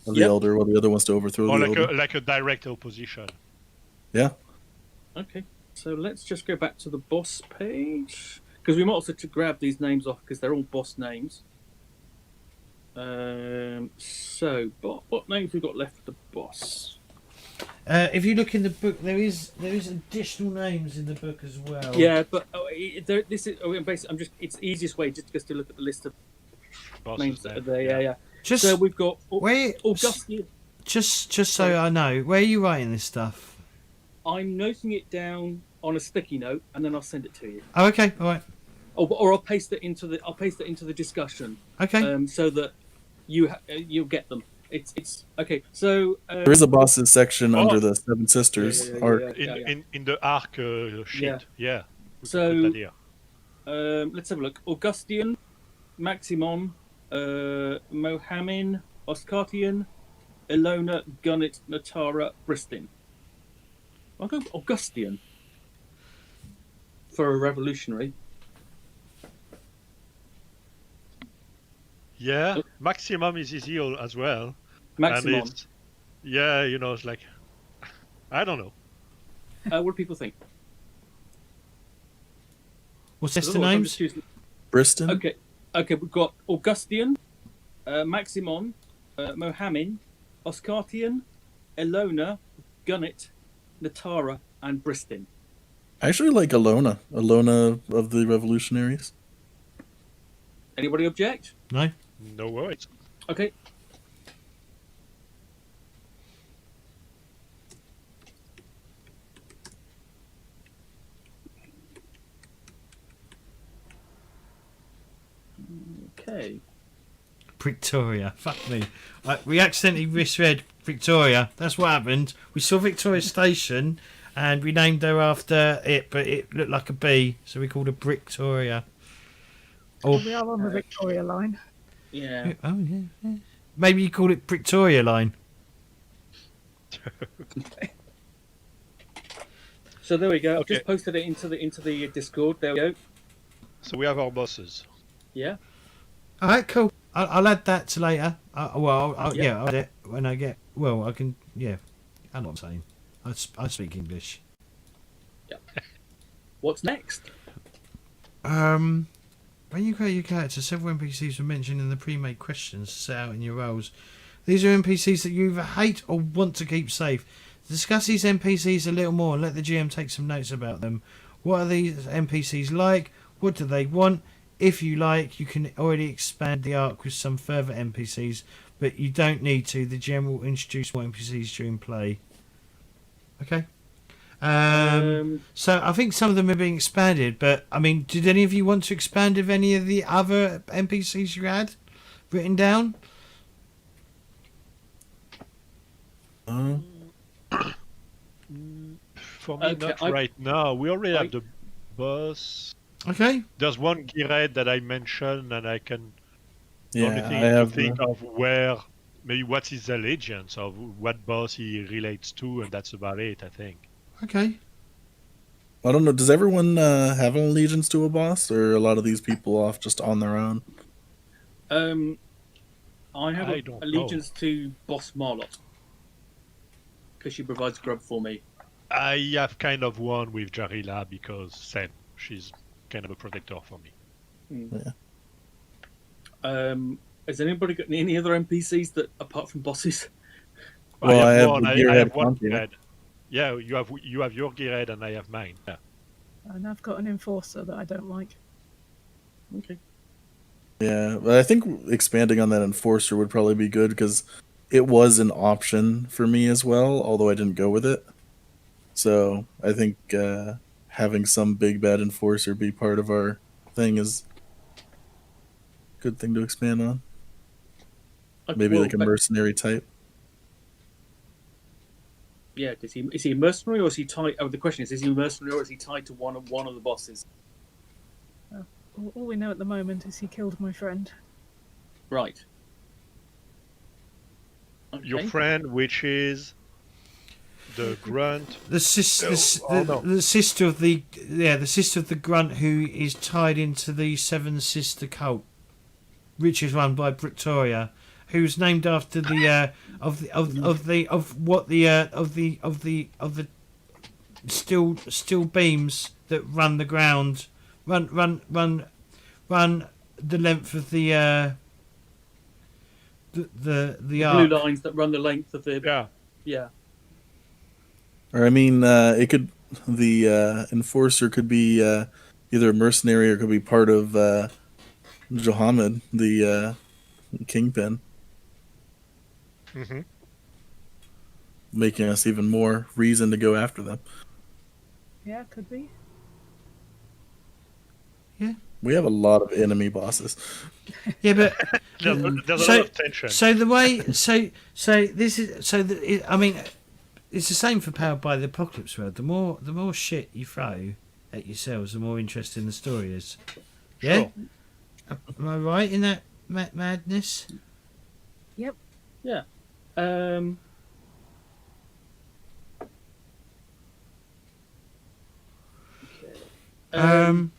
S4: of the elder, while the other wants to overthrow the elder.
S3: Like a direct opposition.
S4: Yeah.
S2: Okay, so let's just go back to the boss page because we might also to grab these names off because they're all boss names. So, what names we got left for the boss?
S1: if you look in the book, there is additional names in the book as well.
S2: Yeah, but this is basically it's the easiest way just to look at the list of
S3: Bosses
S2: names that are there. Yeah.
S1: Just
S2: So we've got
S1: where
S2: Augustia.
S1: just so I know, where are you writing this stuff?
S2: I'm noting it down on a sticky note, and then I'll send it to you.
S1: Oh, okay, all right.
S2: Or I'll paste it into the discussion.
S1: Okay.
S2: So that you'll get them. It's okay. So
S4: There is a bosses section under the Seven Sisters arc.
S3: In the arc sheet. Yeah.
S2: So
S3: Put that here.
S2: let's have a look. Augustian, Maximon, Mohammed, Oscartian, Ilona, Gunnet, Natara, Bristin. I'll go Augustian for a revolutionary.
S3: Yeah, maximum is easy as well.
S2: Maximum.
S3: And it's like, I don't know.
S2: What do people think?
S1: What's the names?
S4: Briston?
S2: Okay, we've got Augustian, Maximon, Mohammed, Oscartian, Ilona, Gunnet, Natara, and Bristin.
S4: I actually like Ilona. Ilona of the Revolutionaries.
S2: Anybody object?
S1: No.
S3: No worries.
S2: Okay. Okay.
S1: Victoria. Fuck me. We accidentally misread Victoria. That's what happened. We saw Victoria Station and we named her after it, but it looked like a B, so we called her Bricktoria. Or
S5: We are on the Victoria line.
S2: Yeah.
S1: oh yeah. Maybe you call it Victoria Line.
S2: So there we go. I've
S3: Okay.
S2: just posted it into the Discord. There we go.
S3: So we have our bosses.
S2: Yeah.
S1: All right, cool. I'll add that to later. I'll
S2: Yeah.
S1: yeah, I'll add it when I get. Well, I can. Yeah, I know what I'm saying. I speak English.
S2: What's next?
S1: When you create your character, several NPCs were mentioned in the pre-made questions set out in your roles. These are NPCs that you either hate or want to keep safe. Discuss these NPCs a little more and let the GM take some notes about them. What are these NPCs like? What do they want? If you like, you can already expand the arc with some further NPCs, but you don't need to. The GM will introduce more NPCs during play. Okay. So I think some of them are being expanded, but I mean, did any of you want to expand of any of the other NPCs you had written down?
S3: For me,
S2: Okay,
S3: not right now. We already
S2: I-
S3: have the boss.
S1: Okay.
S3: There's one Gired that I mentioned, and I can
S4: Yeah,
S3: only
S4: I
S3: thing
S4: have.
S3: to think of where maybe what his allegiance of what boss he relates to, and that's about it. I think.
S1: Okay.
S4: I don't know. Does everyone have an allegiance to a boss, or are a lot of these people off just on their own?
S2: I have
S3: I don't
S2: allegiance to Boss Marlot because she provides grub for me.
S3: I have kind of one with Jarila because same. She's kind of a protector for me.
S2: Has anybody got any other NPCs that apart from bosses?
S4: Well, I have
S3: one.
S4: the
S3: I
S4: Gearhead
S3: have one
S4: Conqueror.
S3: Gearhead. Yeah, you have your Gearhead and I have mine. Yeah.
S5: And I've got an enforcer that I don't like.
S2: Okay.
S4: Yeah, but I think expanding on that enforcer would probably be good because it was an option for me as well, although I didn't go with it. So I think having some big bad enforcer be part of our thing is a good thing to expand on. Maybe
S2: well,
S4: like a
S2: but-
S4: mercenary type.
S2: Yeah, is he a mercenary or is he tied? Oh, the question is he a mercenary or is he tied to one of the bosses?
S5: All we know at the moment is he killed my friend.
S2: Right. Okay.
S3: Your friend, which is the grunt.
S1: The sister,
S3: no.
S1: the sister of the grunt who is tied into the Seven Sister cult, which is run by Victoria, who's named after the steel beams that run the ground, run the length of the arc.
S2: blue lines that run the length of the
S3: Yeah.
S4: Or I mean, it could the enforcer could be either a mercenary or could be part of Johammed, the kingpin,
S3: Mm-hmm.
S4: making us even more reason to go after them.
S5: Yeah, could be.
S4: We have a lot of enemy bosses.
S1: Yeah, but
S3: There's a
S1: So-
S3: lot of tension.
S1: so the way I mean, it's the same for Powered by the Apocalypse World. The more shit you throw at yourselves, the more interesting the story is. Yeah,
S3: Sure.
S1: am I right in that madness?
S5: Yep.
S2: yeah.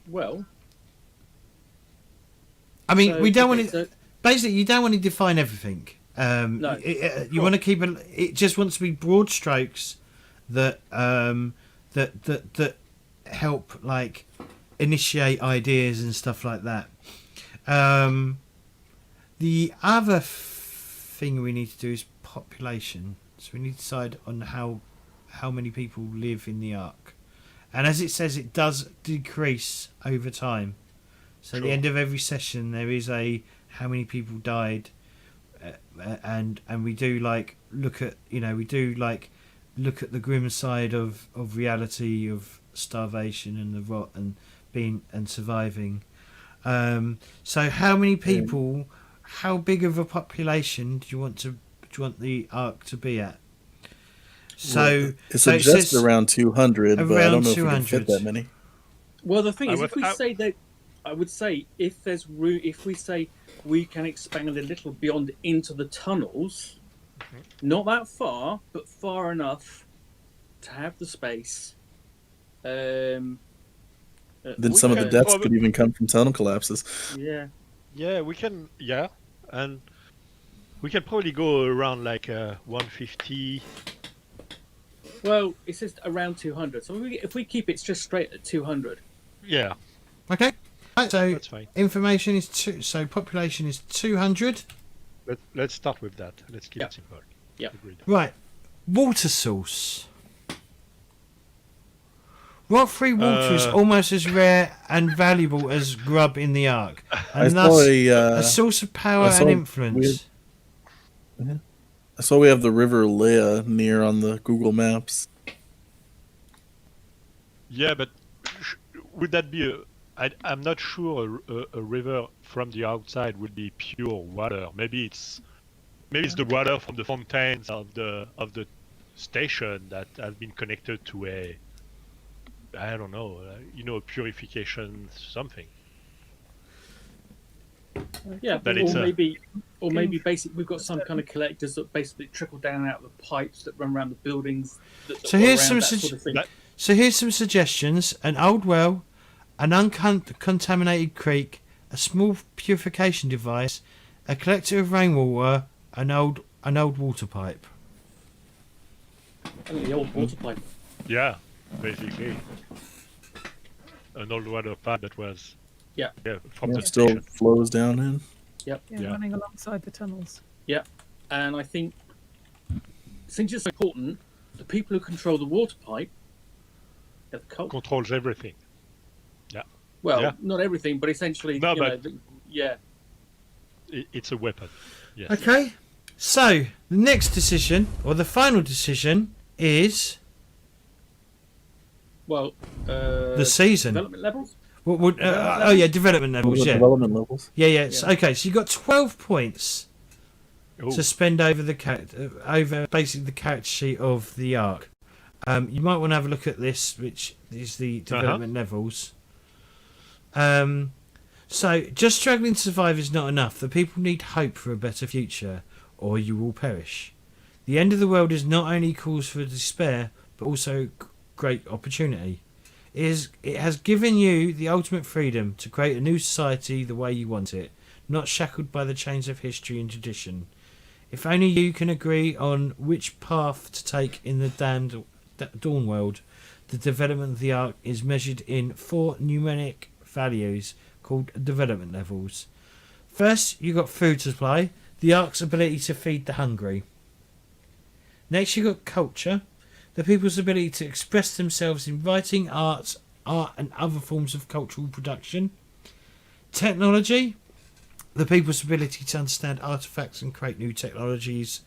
S2: Well,
S1: I mean,
S2: so-
S1: we don't
S2: okay,
S1: want to.
S2: so-
S1: Basically, you don't want to define everything.
S2: No,
S1: You want to keep it. It just wants to be broad strokes that that help like initiate ideas and stuff like that. The other thing we need to do is population. So we need to decide on how many people live in the ark, and as it says, it does decrease over time. So at the
S3: Sure.
S1: end of every session, there is a how many people died, and we do like look at look at the grim side of reality of starvation and the rot and being and surviving. So how many people how big of a population do you want the ark to be at? So
S4: It
S1: so it
S4: suggests
S1: says
S4: around 200, but I
S1: around
S4: don't know if we can
S1: 200.
S4: fit that many.
S2: Well, the thing
S3: I
S2: is,
S3: would-
S2: if we
S3: I-
S2: say that, I would say if there's room, if we say we can expand a little beyond into the tunnels, not that far, but far enough to have the space.
S4: Then
S2: we
S4: some of the
S2: can-
S4: deaths could even come from tunnel collapses.
S2: Yeah.
S3: Yeah, we can. Yeah, and we can probably go around like 150.
S2: Well, it says around 200. So if we keep it just straight at 200.
S3: Yeah,
S1: okay. Right, so
S3: that's fine.
S1: information is so population is 200.
S3: Let's start with that. Let's keep
S2: Yeah.
S3: it simple.
S2: Yeah.
S3: Agreed.
S1: Right, water source. Rock-free water is almost as rare and valuable as grub in the ark,
S4: I
S1: and
S4: saw
S1: thus
S4: a,
S1: a source of power
S4: I saw
S1: and influence.
S4: I saw we have the river Lea near on the Google Maps.
S3: Yeah, but would that be I'm not sure a river from the outside would be pure water. Maybe it's the water from the fountains of the station that have been connected to a, I don't know, a purification something.
S2: Yeah,
S3: But
S2: or
S3: it's
S2: maybe basically we've got some kind of collectors that basically trickle down out of the pipes that run around the buildings.
S1: So here's
S2: around
S1: some
S2: that sort of thing.
S1: So here's some suggestions: an old well, an uncontaminated creek, a small purification device, a collector of rainwater, an old water pipe.
S2: I think the old water pipe.
S3: Yeah, basically. An old water pipe that was from the
S4: It still
S3: station.
S4: flows down in.
S5: Yeah,
S3: Yeah.
S5: running alongside the tunnels.
S2: And I think, since it's important, the people who control the water pipe are the cult.
S3: Controls everything.
S2: Well,
S3: Yeah.
S2: not everything, but essentially,
S3: No,
S2: you know,
S3: but-
S2: yeah.
S3: It's a weapon. Yes.
S1: Okay. So the next decision, or the final decision, is
S2: Well,
S1: the season.
S2: development levels.
S1: What would? Development levels. Yeah.
S4: Development levels.
S1: Yeah. So, okay, so you got 12 points
S3: Oh,
S1: to spend over over basically the character sheet of the arc. You might want to have a look at this, which is the development levels. So just struggling to survive is not enough. The people need hope for a better future, or you will perish. The end of the world is not only cause for despair, but also great opportunity. It has given you the ultimate freedom to create a new society the way you want it, not shackled by the chains of history and tradition. If only you can agree on which path to take in the damned Dawn world, the development of the arc is measured in 4 numeric values called development levels. First, you got food supply, the arc's ability to feed the hungry. Next, you got culture, the people's ability to express themselves in writing, art and other forms of cultural production. Technology, the people's ability to understand artifacts and create new technologies,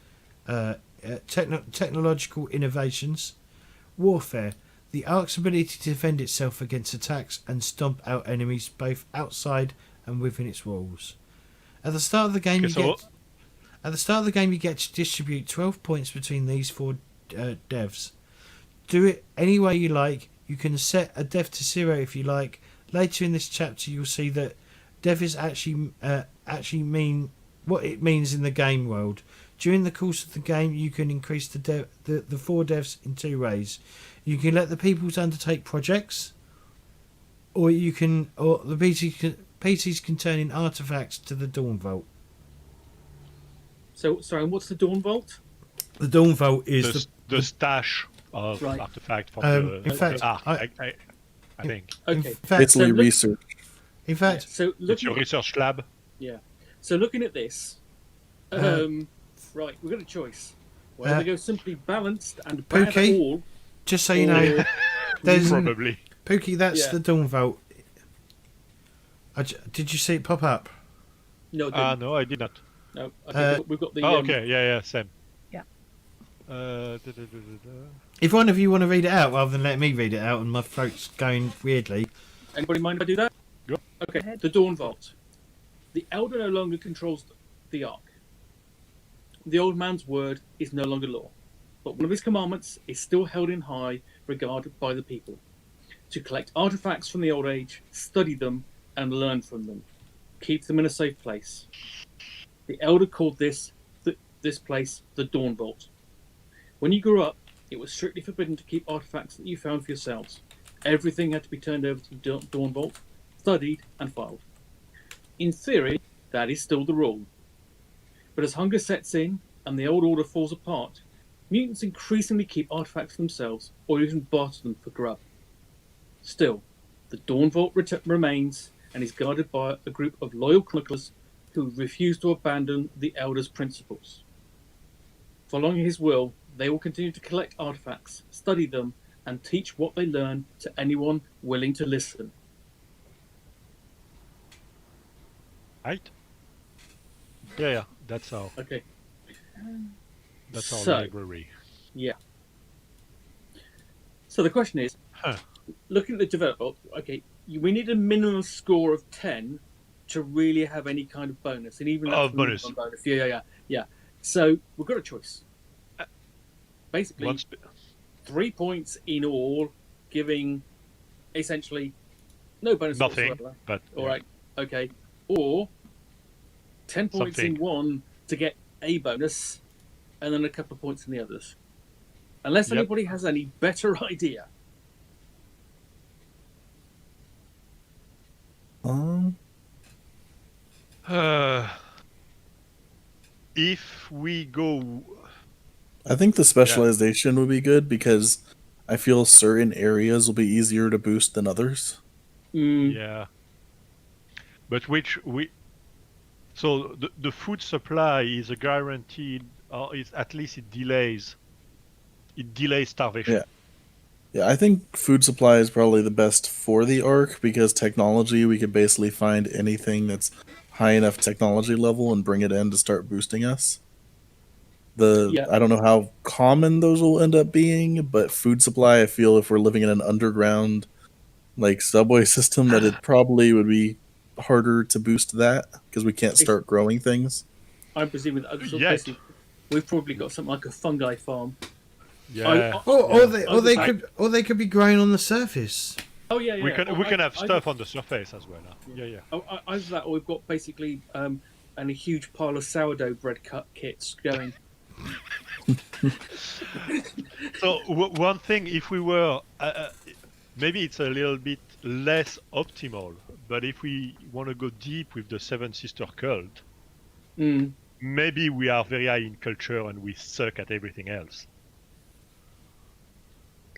S1: technological innovations. Warfare, the Ark's ability to defend itself against attacks and stomp out enemies both outside and within its walls. At the start of the game, you get to distribute 12 points between these 4 devs. Do it any way you like. You can set a dev to 0 if you like. Later in this chapter, you'll see that dev is actually mean what it means in the game world. During the course of the game, you can increase the 4 devs in 2 ways. You can let the peoples undertake projects, or the PCs can turn in artifacts to the Dawn Vault.
S2: So, sorry, what's the Dawn Vault?
S1: The Dawn Vault is
S3: the stash of
S2: Right.
S3: artifact from
S1: in
S3: the
S1: fact,
S3: arc,
S1: I
S3: think.
S2: Okay.
S1: in fact,
S4: Italy research.
S1: in fact,
S2: So
S3: It's
S2: looking,
S3: your research lab.
S2: so looking at this, right, we've got a choice. Whether they go simply balanced and bad
S1: Pookie?
S2: all,
S1: just so you know,
S2: or-
S1: there's
S3: Probably.
S1: Pookie. That's
S2: Yeah.
S1: the Dawn Vault. Did you see it pop up?
S2: no, it didn't.
S3: No, I did not.
S2: No, I think we've got the.
S3: Oh, okay. Yeah, same.
S5: Yeah.
S1: If one of you want to read it out rather than let me read it out, and my throat's going weirdly.
S2: Anybody mind if I do that?
S3: Go.
S2: Okay.
S5: Ahead.
S2: The Dawn Vault. The Elder no longer controls the Ark. The old man's word is no longer law, but one of his commandments is still held in high regard by the people: to collect artifacts from the old age, study them, and learn from them. Keep them in a safe place. The elder called this place the Dawn Vault. When you grew up, it was strictly forbidden to keep artifacts that you found for yourselves. Everything had to be turned over to the Dawn Vault, studied, and filed. In theory, that is still the rule. But as hunger sets in and the old order falls apart, mutants increasingly keep artifacts for themselves or even barter them for grub. Still, the Dawn Vault remains and is guarded by a group of loyal chroniclers who refuse to abandon the Elder's principles. Following his will, they will continue to collect artifacts, study them, and teach what they learn to anyone willing to listen.
S3: Right? Yeah, that's our
S2: Okay.
S3: That's our library.
S2: Yeah. So the question is, looking at the developer, okay, we need a minimum score of 10 to really have any kind of bonus, and even that's
S3: bonus.
S2: Yeah. So we've got a choice. Basically, 3 points in all, giving essentially no bonus
S3: nothing.
S2: whatsoever.
S3: But
S2: all right, okay, or 10 points in one to get a bonus, and then a couple of points in the others. Unless anybody has any better idea.
S3: If we go,
S4: I think the specialization would be good because I feel certain areas will be easier to boost than others.
S3: Yeah. But so the food supply is a guaranteed, or is at least it delays starvation.
S4: Yeah, I think food supply is probably the best for the Ark because technology, we could basically find anything that's high enough technology level and bring it in to start boosting us. I don't know how common those will end up being, but food supply, I feel if we're living in an underground like subway system, that it probably would be harder to boost that because we can't start growing things.
S2: I'm presuming that we've probably got something like a fungi farm.
S3: Yeah.
S1: Or they could be growing on the surface.
S2: Oh yeah.
S3: We can have stuff on the surface as well. Yeah.
S2: Either that, or we've got basically a huge pile of sourdough bread kits going.
S3: So one thing, if we were maybe it's a little bit less optimal, but if we want to go deep with the Seven Sister cult, maybe we are very high in culture and we suck at everything else.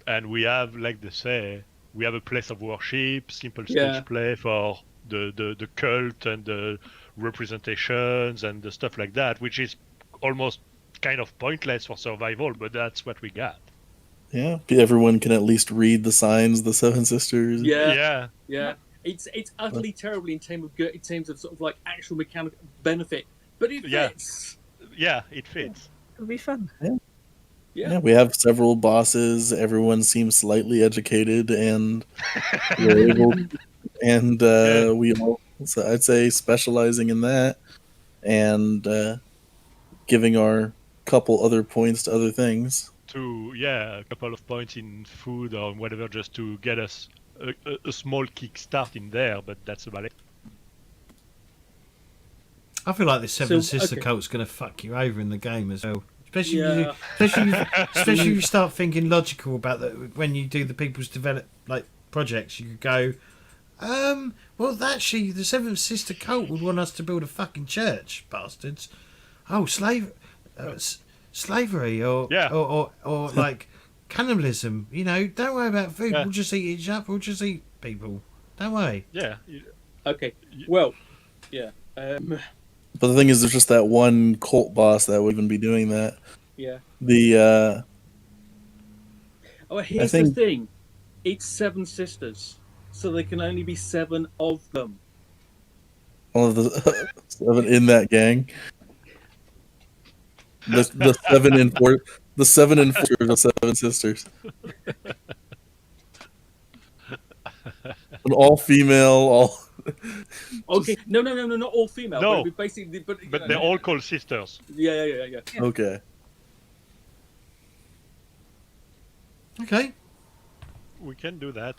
S3: And we have, like they say, we have a place of worship, simple stage play for the cult and the representations and the stuff like that, which is almost kind of pointless for survival, but that's what we got.
S4: Yeah, everyone can at least read the signs, the Seven Sisters.
S2: Yeah. It's utterly terrible in terms of sort of like actual mechanical benefit, but it fits.
S3: Yeah, it fits.
S5: It'll be fun.
S4: Yeah, we have several bosses. Everyone seems slightly educated, and we're able. And we all, so I'd say, specializing in that, and giving our couple other points to other things.
S3: A couple of points in food or whatever, just to get us a small kickstart in there. But that's about it.
S1: I feel like the Seven Sister cult's going to fuck you over in the game as well. Especially if you start thinking logical about that when you do the people's develop like projects. You could go, well, actually, the Seventh Sister cult would want us to build a fucking church, bastards. Oh, slavery or like cannibalism. You know, don't worry about food. We'll just eat each other. We'll just eat people. Don't worry.
S3: Yeah.
S2: Okay. Well, yeah.
S4: But the thing is, there's just that one cult boss that would even be doing that.
S2: Yeah.
S4: Here's
S2: the thing. It's 7 sisters, so there can only be 7 of them.
S4: All of the 7 in that gang. The 7 in 4. The 7 and 4 of the 7 sisters. An all female,
S2: Okay, no, not all female.
S3: No.
S2: but basically, but
S3: they're all called sisters.
S2: Yeah.
S4: Okay.
S1: Okay.
S3: We can do that.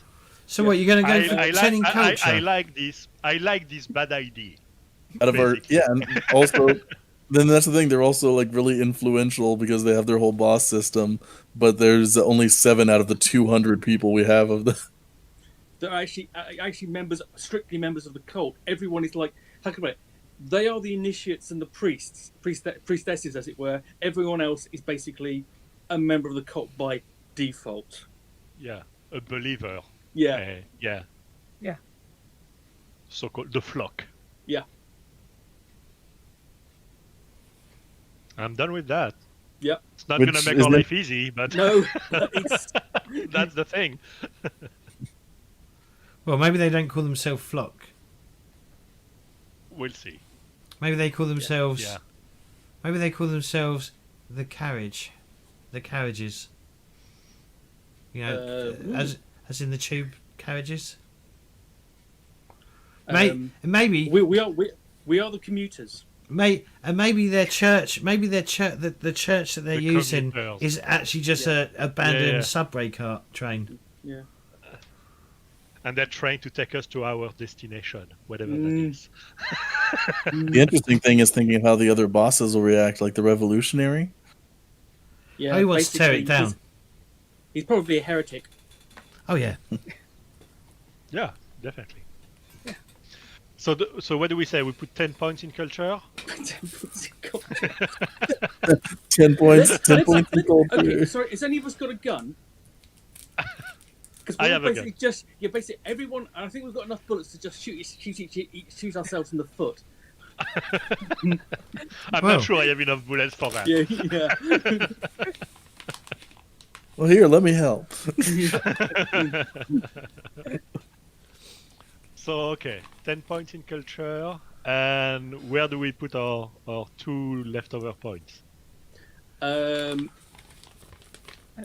S1: So what, you're going to go for
S3: I
S1: ten in culture?
S3: I like this. I like this bad idea.
S4: Out of our
S3: Basically.
S4: and also, then that's the thing. They're also like really influential because they have their whole boss system. But there's only 7 out of the 200 people we have of the.
S2: They're actually strictly members of the cult. Everyone is like, how can I put it? They are the initiates and the priestesses, as it were. Everyone else is basically a member of the cult by default.
S3: Yeah, a believer.
S2: Yeah.
S3: Yeah.
S5: Yeah.
S3: So-called the flock.
S2: Yeah.
S3: I'm done with that.
S2: Yep.
S3: It's not
S4: Which
S3: going to make
S4: is
S3: our
S4: the-
S3: life easy, but
S2: No, it's,
S3: that's the thing.
S1: Well, maybe they don't call themselves flock.
S3: We'll see.
S1: Maybe they call themselves.
S3: Yeah.
S1: Maybe they call themselves the carriage, the carriages. You know, as in the tube carriages. Maybe
S2: we are the commuters.
S1: maybe their church, the church that they're
S3: The
S1: using
S3: commuters.
S1: is actually just a abandoned
S3: Yeah.
S1: subway car train.
S2: Yeah.
S3: And they're trying to take us to our destination, whatever that is.
S4: The interesting thing is thinking of how the other bosses will react, like the revolutionary.
S2: Yeah.
S1: He wants to tear
S2: basically,
S1: it down.
S2: He's probably a heretic.
S1: Oh yeah.
S3: Yeah, definitely. So what do we say? We put 10 points in culture?
S4: 10 points. 10 points in culture.
S2: Okay, sorry. Has any of us got a gun? Because
S3: I have a gun.
S2: Basically everyone. I think we've got enough bullets to just shoot ourselves in the foot.
S3: I'm
S1: Well.
S3: not sure I have enough bullets for that.
S2: Yeah.
S4: Well, here, let me help.
S3: So, okay, 10 points in culture. And where do we put our 2 leftover points?
S2: Um,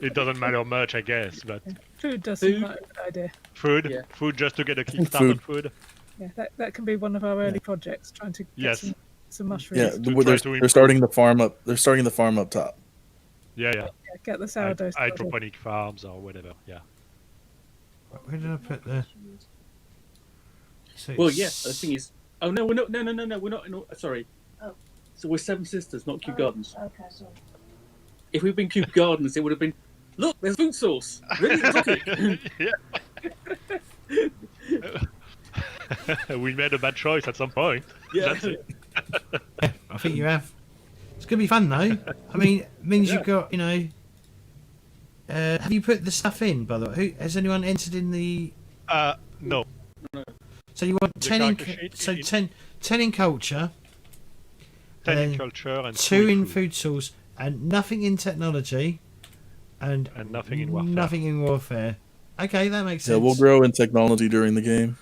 S3: It doesn't matter much, I guess, but
S5: Food does seem
S2: Food.
S5: like a good idea.
S3: food?
S2: Yeah.
S3: Food just to get a kickstart on food?
S5: Yeah, that can be one of our early projects, trying to get
S3: Yes.
S5: some mushrooms.
S4: Yeah,
S3: To
S4: they're,
S3: try to
S4: they're
S3: improve.
S4: starting the farm up. They're starting the farm up top.
S3: Yeah.
S5: Yeah, get the sourdough. started.
S3: Hydroponic farms or whatever, yeah.
S1: Where did I put the? So
S2: well,
S1: it's-
S2: yeah. The thing is, oh no, we're not. No, we're not. Sorry.
S6: Oh.
S2: So we're Seven Sisters, not Kew Gardens.
S6: Okay, so
S2: If we'd been Kew Gardens, it would have been. Look, there's food source. Really exotic.
S3: We made a bad choice at some point.
S2: Yeah.
S3: That's it.
S1: Yeah, I think you have. It's gonna be fun though. I mean, it means
S3: Yeah.
S1: you've got, you know. Have you put the stuff in, by the way? Has anyone entered in the?
S3: No.
S1: So you want
S3: The
S1: 10 in,
S3: character sheet
S1: so
S3: in-
S1: 10 in culture,
S3: 10 in
S1: Uh,
S3: culture and
S1: 2 in
S3: food.
S1: food source, and nothing in technology, and
S3: And nothing in warfare.
S1: nothing in warfare. Okay, that makes sense.
S4: Yeah, we'll grow in technology during the game.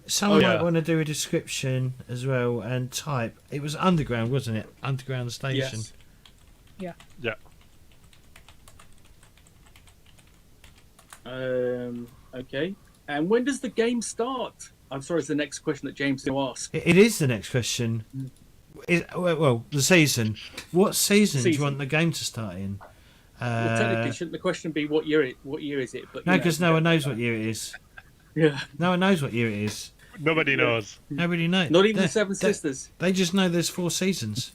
S1: Someone
S3: Oh,
S1: might
S3: yeah.
S1: want to do a description as well and type. It was underground, wasn't it? Underground station.
S2: Yes.
S3: Yeah.
S2: Okay. And when does the game start? I'm sorry, it's the next question that James will ask.
S1: It is the next question. Well, the season. What season do you
S2: Season.
S1: want the game to start in?
S2: Well, technically, shouldn't the question be what year is it? But
S1: No,
S2: you know,
S1: because no one knows what year it is.
S2: Yeah.
S1: No one knows what year it is.
S3: Nobody knows.
S1: Nobody knows.
S2: Not even
S1: They-
S2: the Seven Sisters.
S1: They just know there's 4 seasons.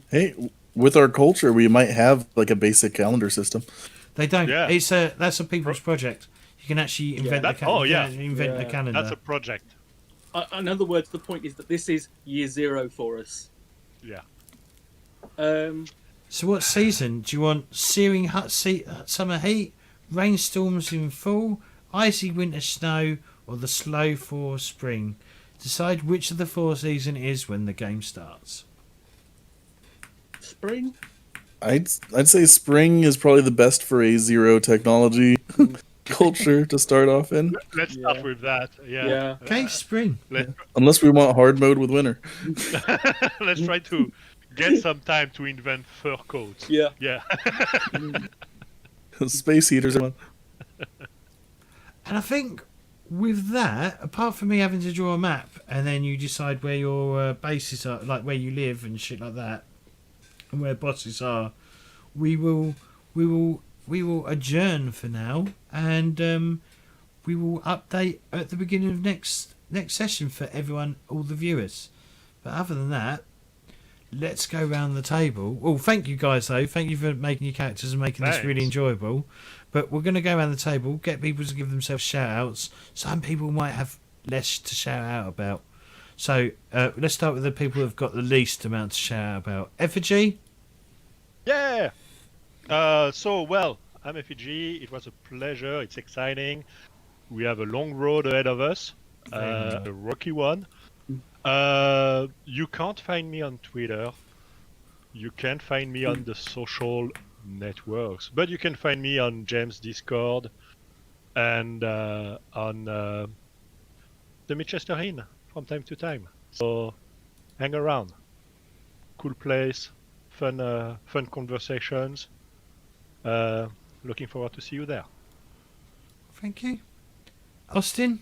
S4: Hey, with our culture, we might have like a basic calendar system.
S1: They don't.
S3: Yeah.
S1: That's a people's project. You can actually invent
S3: That- oh, yeah.
S1: invent a
S2: Yeah.
S1: calendar.
S3: That's a project.
S2: In other words, the point is that this is year 0 for us.
S3: Yeah.
S1: So what season do you want? Searing hot summer heat, rainstorms in fall, icy winter snow, or the slow fall spring? Decide which of the 4 season it is when the game starts.
S2: Spring?
S4: I'd say spring is probably the best for a zero technology culture to start off in,
S3: Let's start with that. Yeah.
S2: Yeah.
S1: Okay, spring.
S4: unless we want hard mode with winter.
S3: Let's try to get some time to invent fur coats.
S2: Yeah.
S3: Yeah.
S4: Space heaters are one.
S1: And I think with that, apart from me having to draw a map and then you decide where your bases are, like where you live and shit like that, and where bosses are, we will adjourn for now, and we will update at the beginning of next session for everyone, all the viewers. But other than that, let's go round the table. Well, thank you guys though. Thank you for making your characters and making this really enjoyable. But we're going to go around the table, get people to give themselves shout-outs. Some people might have less to shout out about. So let's start with the people who've got the least amount to shout out about. Effigy?
S3: Yeah! Well, I'm Effigy. It was a pleasure. It's exciting. We have a long road ahead of us. A rocky one. You can't find me on Twitter. You can't find me on the social networks, but you can find me on James' Discord and on the Manchester Inn from time to time. So hang around. Cool place, fun conversations. Looking forward to see you there.
S1: Thank you. Austin?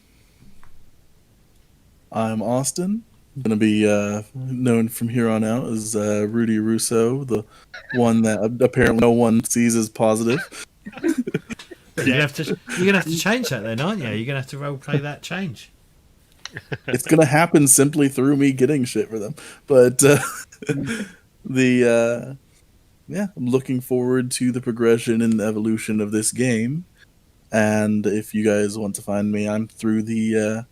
S4: I'm Austin. I'm going to be known from here on out as Rudy Russo, the one that apparently no one sees as positive.
S1: You're gonna have to change that then, aren't you? You're gonna have to role play that change.
S4: It's going to happen simply through me getting shit for them. But I'm looking forward to the progression and evolution of this game. And if you guys want to find me, I'm through the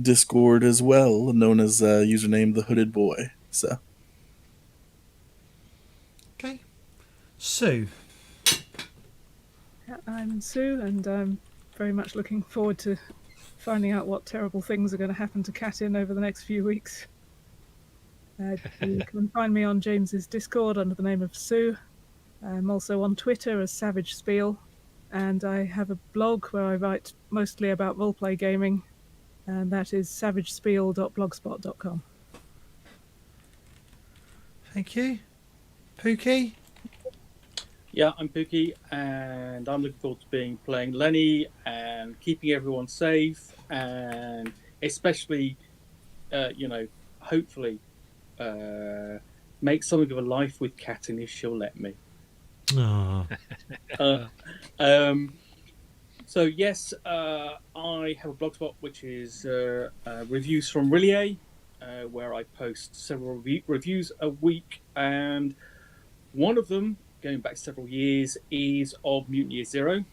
S4: Discord as well, known as username The Hooded Boy. So,
S1: okay. Sue?
S5: Yeah, I'm Sue, and I'm very much looking forward to finding out what terrible things are going to happen to Katin over the next few weeks. You can find me on James's Discord under the name of Sue. I'm also on Twitter as Savage Spiel, and I have a blog where I write mostly about roleplay gaming, and that is savagespiel.blogspot.com.
S1: Thank you. Pookie?
S2: Yeah, I'm Pookie, and I'm looking forward to playing Lenny and keeping everyone safe, and especially, hopefully, make something of a life with Katin if she'll let me.
S1: Oh.
S2: So yes, I have a blogspot which is reviews from Rillier, where I post several reviews a week, and one of them, going back several years, is of Mutant Year Zero,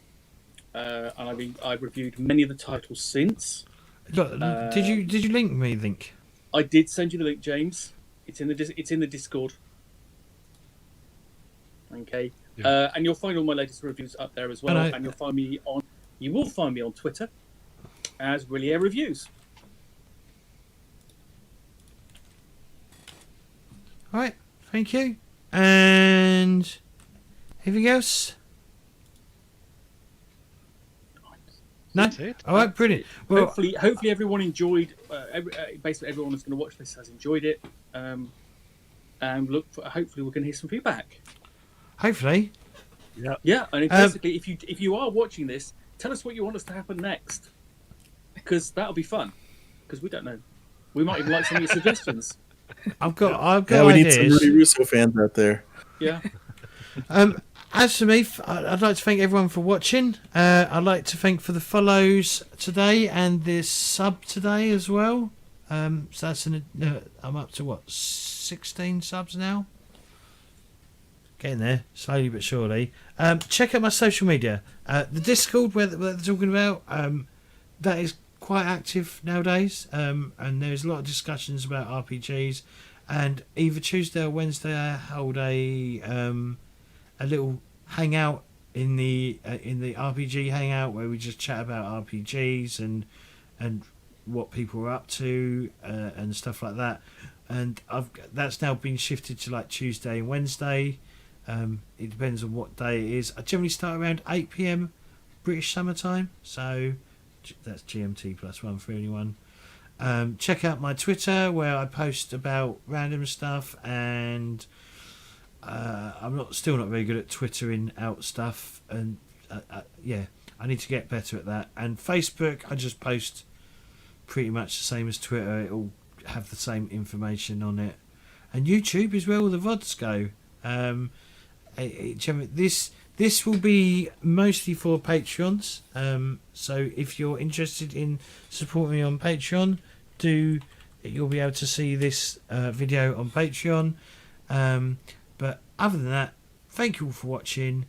S2: and I've reviewed many of the titles since.
S1: Look, did you link me? Link?
S2: I did send you the link, James. It's in the Discord. Okay,
S3: Yeah.
S2: and you'll find all my latest reviews up there as well, and you will find me on Twitter as Rillier Reviews.
S1: All right. Thank you. And anything else? No.
S3: That's it.
S1: All right. Brilliant. Well,
S2: Hopefully everyone enjoyed. Basically, everyone that's going to watch this has enjoyed it. And hopefully we can hear some feedback.
S1: hopefully.
S2: Yeah, and basically, if you are watching this, tell us what you want us to happen next, because that'll be fun. Because we don't know, we might even like some of your suggestions.
S1: I've got
S4: we need
S1: ideas.
S4: some Rudy Russo fans out there.
S2: Yeah.
S1: As for me, I'd like to thank everyone for watching. I'd like to thank for the follows today and the sub today as well. So that's I'm up to 16 subs now. Getting there, slowly but surely. Check out my social media. The Discord where they're talking about, that is quite active nowadays. And there's a lot of discussions about RPGs. And either Tuesday or Wednesday I hold a little hangout in the RPG hangout where we just chat about RPGs and what people are up to and stuff like that. And that's now been shifted to like Tuesday and Wednesday. It depends on what day it is. I generally start around 8 PM British summertime, so that's GMT +1 for anyone. Check out my Twitter where I post about random stuff, and I'm still not very good at twittering out stuff, and yeah, I need to get better at that. And Facebook, I just post pretty much the same as Twitter. It'll have the same information on it. And YouTube is where all the VODs go. This will be mostly for Patreons. So if you're interested in supporting me on Patreon, you'll be able to see this video on Patreon. But other than that, thank you all for watching.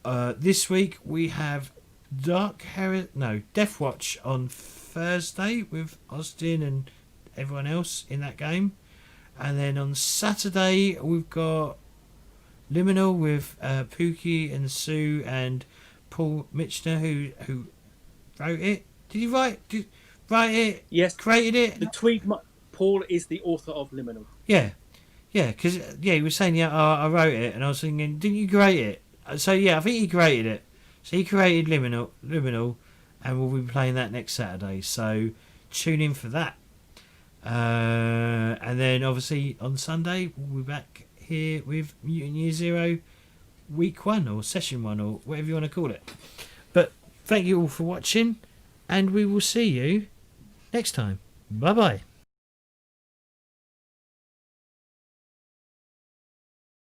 S1: This week we have Death Watch on Thursday with Austin and everyone else in that game. And then on Saturday we've got Liminal with Pookie and Sue and Paul Mitchner who wrote it. Did he write it?
S2: Yes.
S1: Created it?
S2: The tweet. Paul is the author of Liminal.
S1: Yeah, because he was saying I wrote it, and I was thinking, didn't you create it? So I think he created it. So he created Liminal, and we'll be playing that next Saturday. So tune in for that. And then obviously on Sunday we'll be back here with Mutant Year Zero, week 1 or session 1 or whatever you want to call it. But thank you all for watching, and we will see you next time. Bye bye.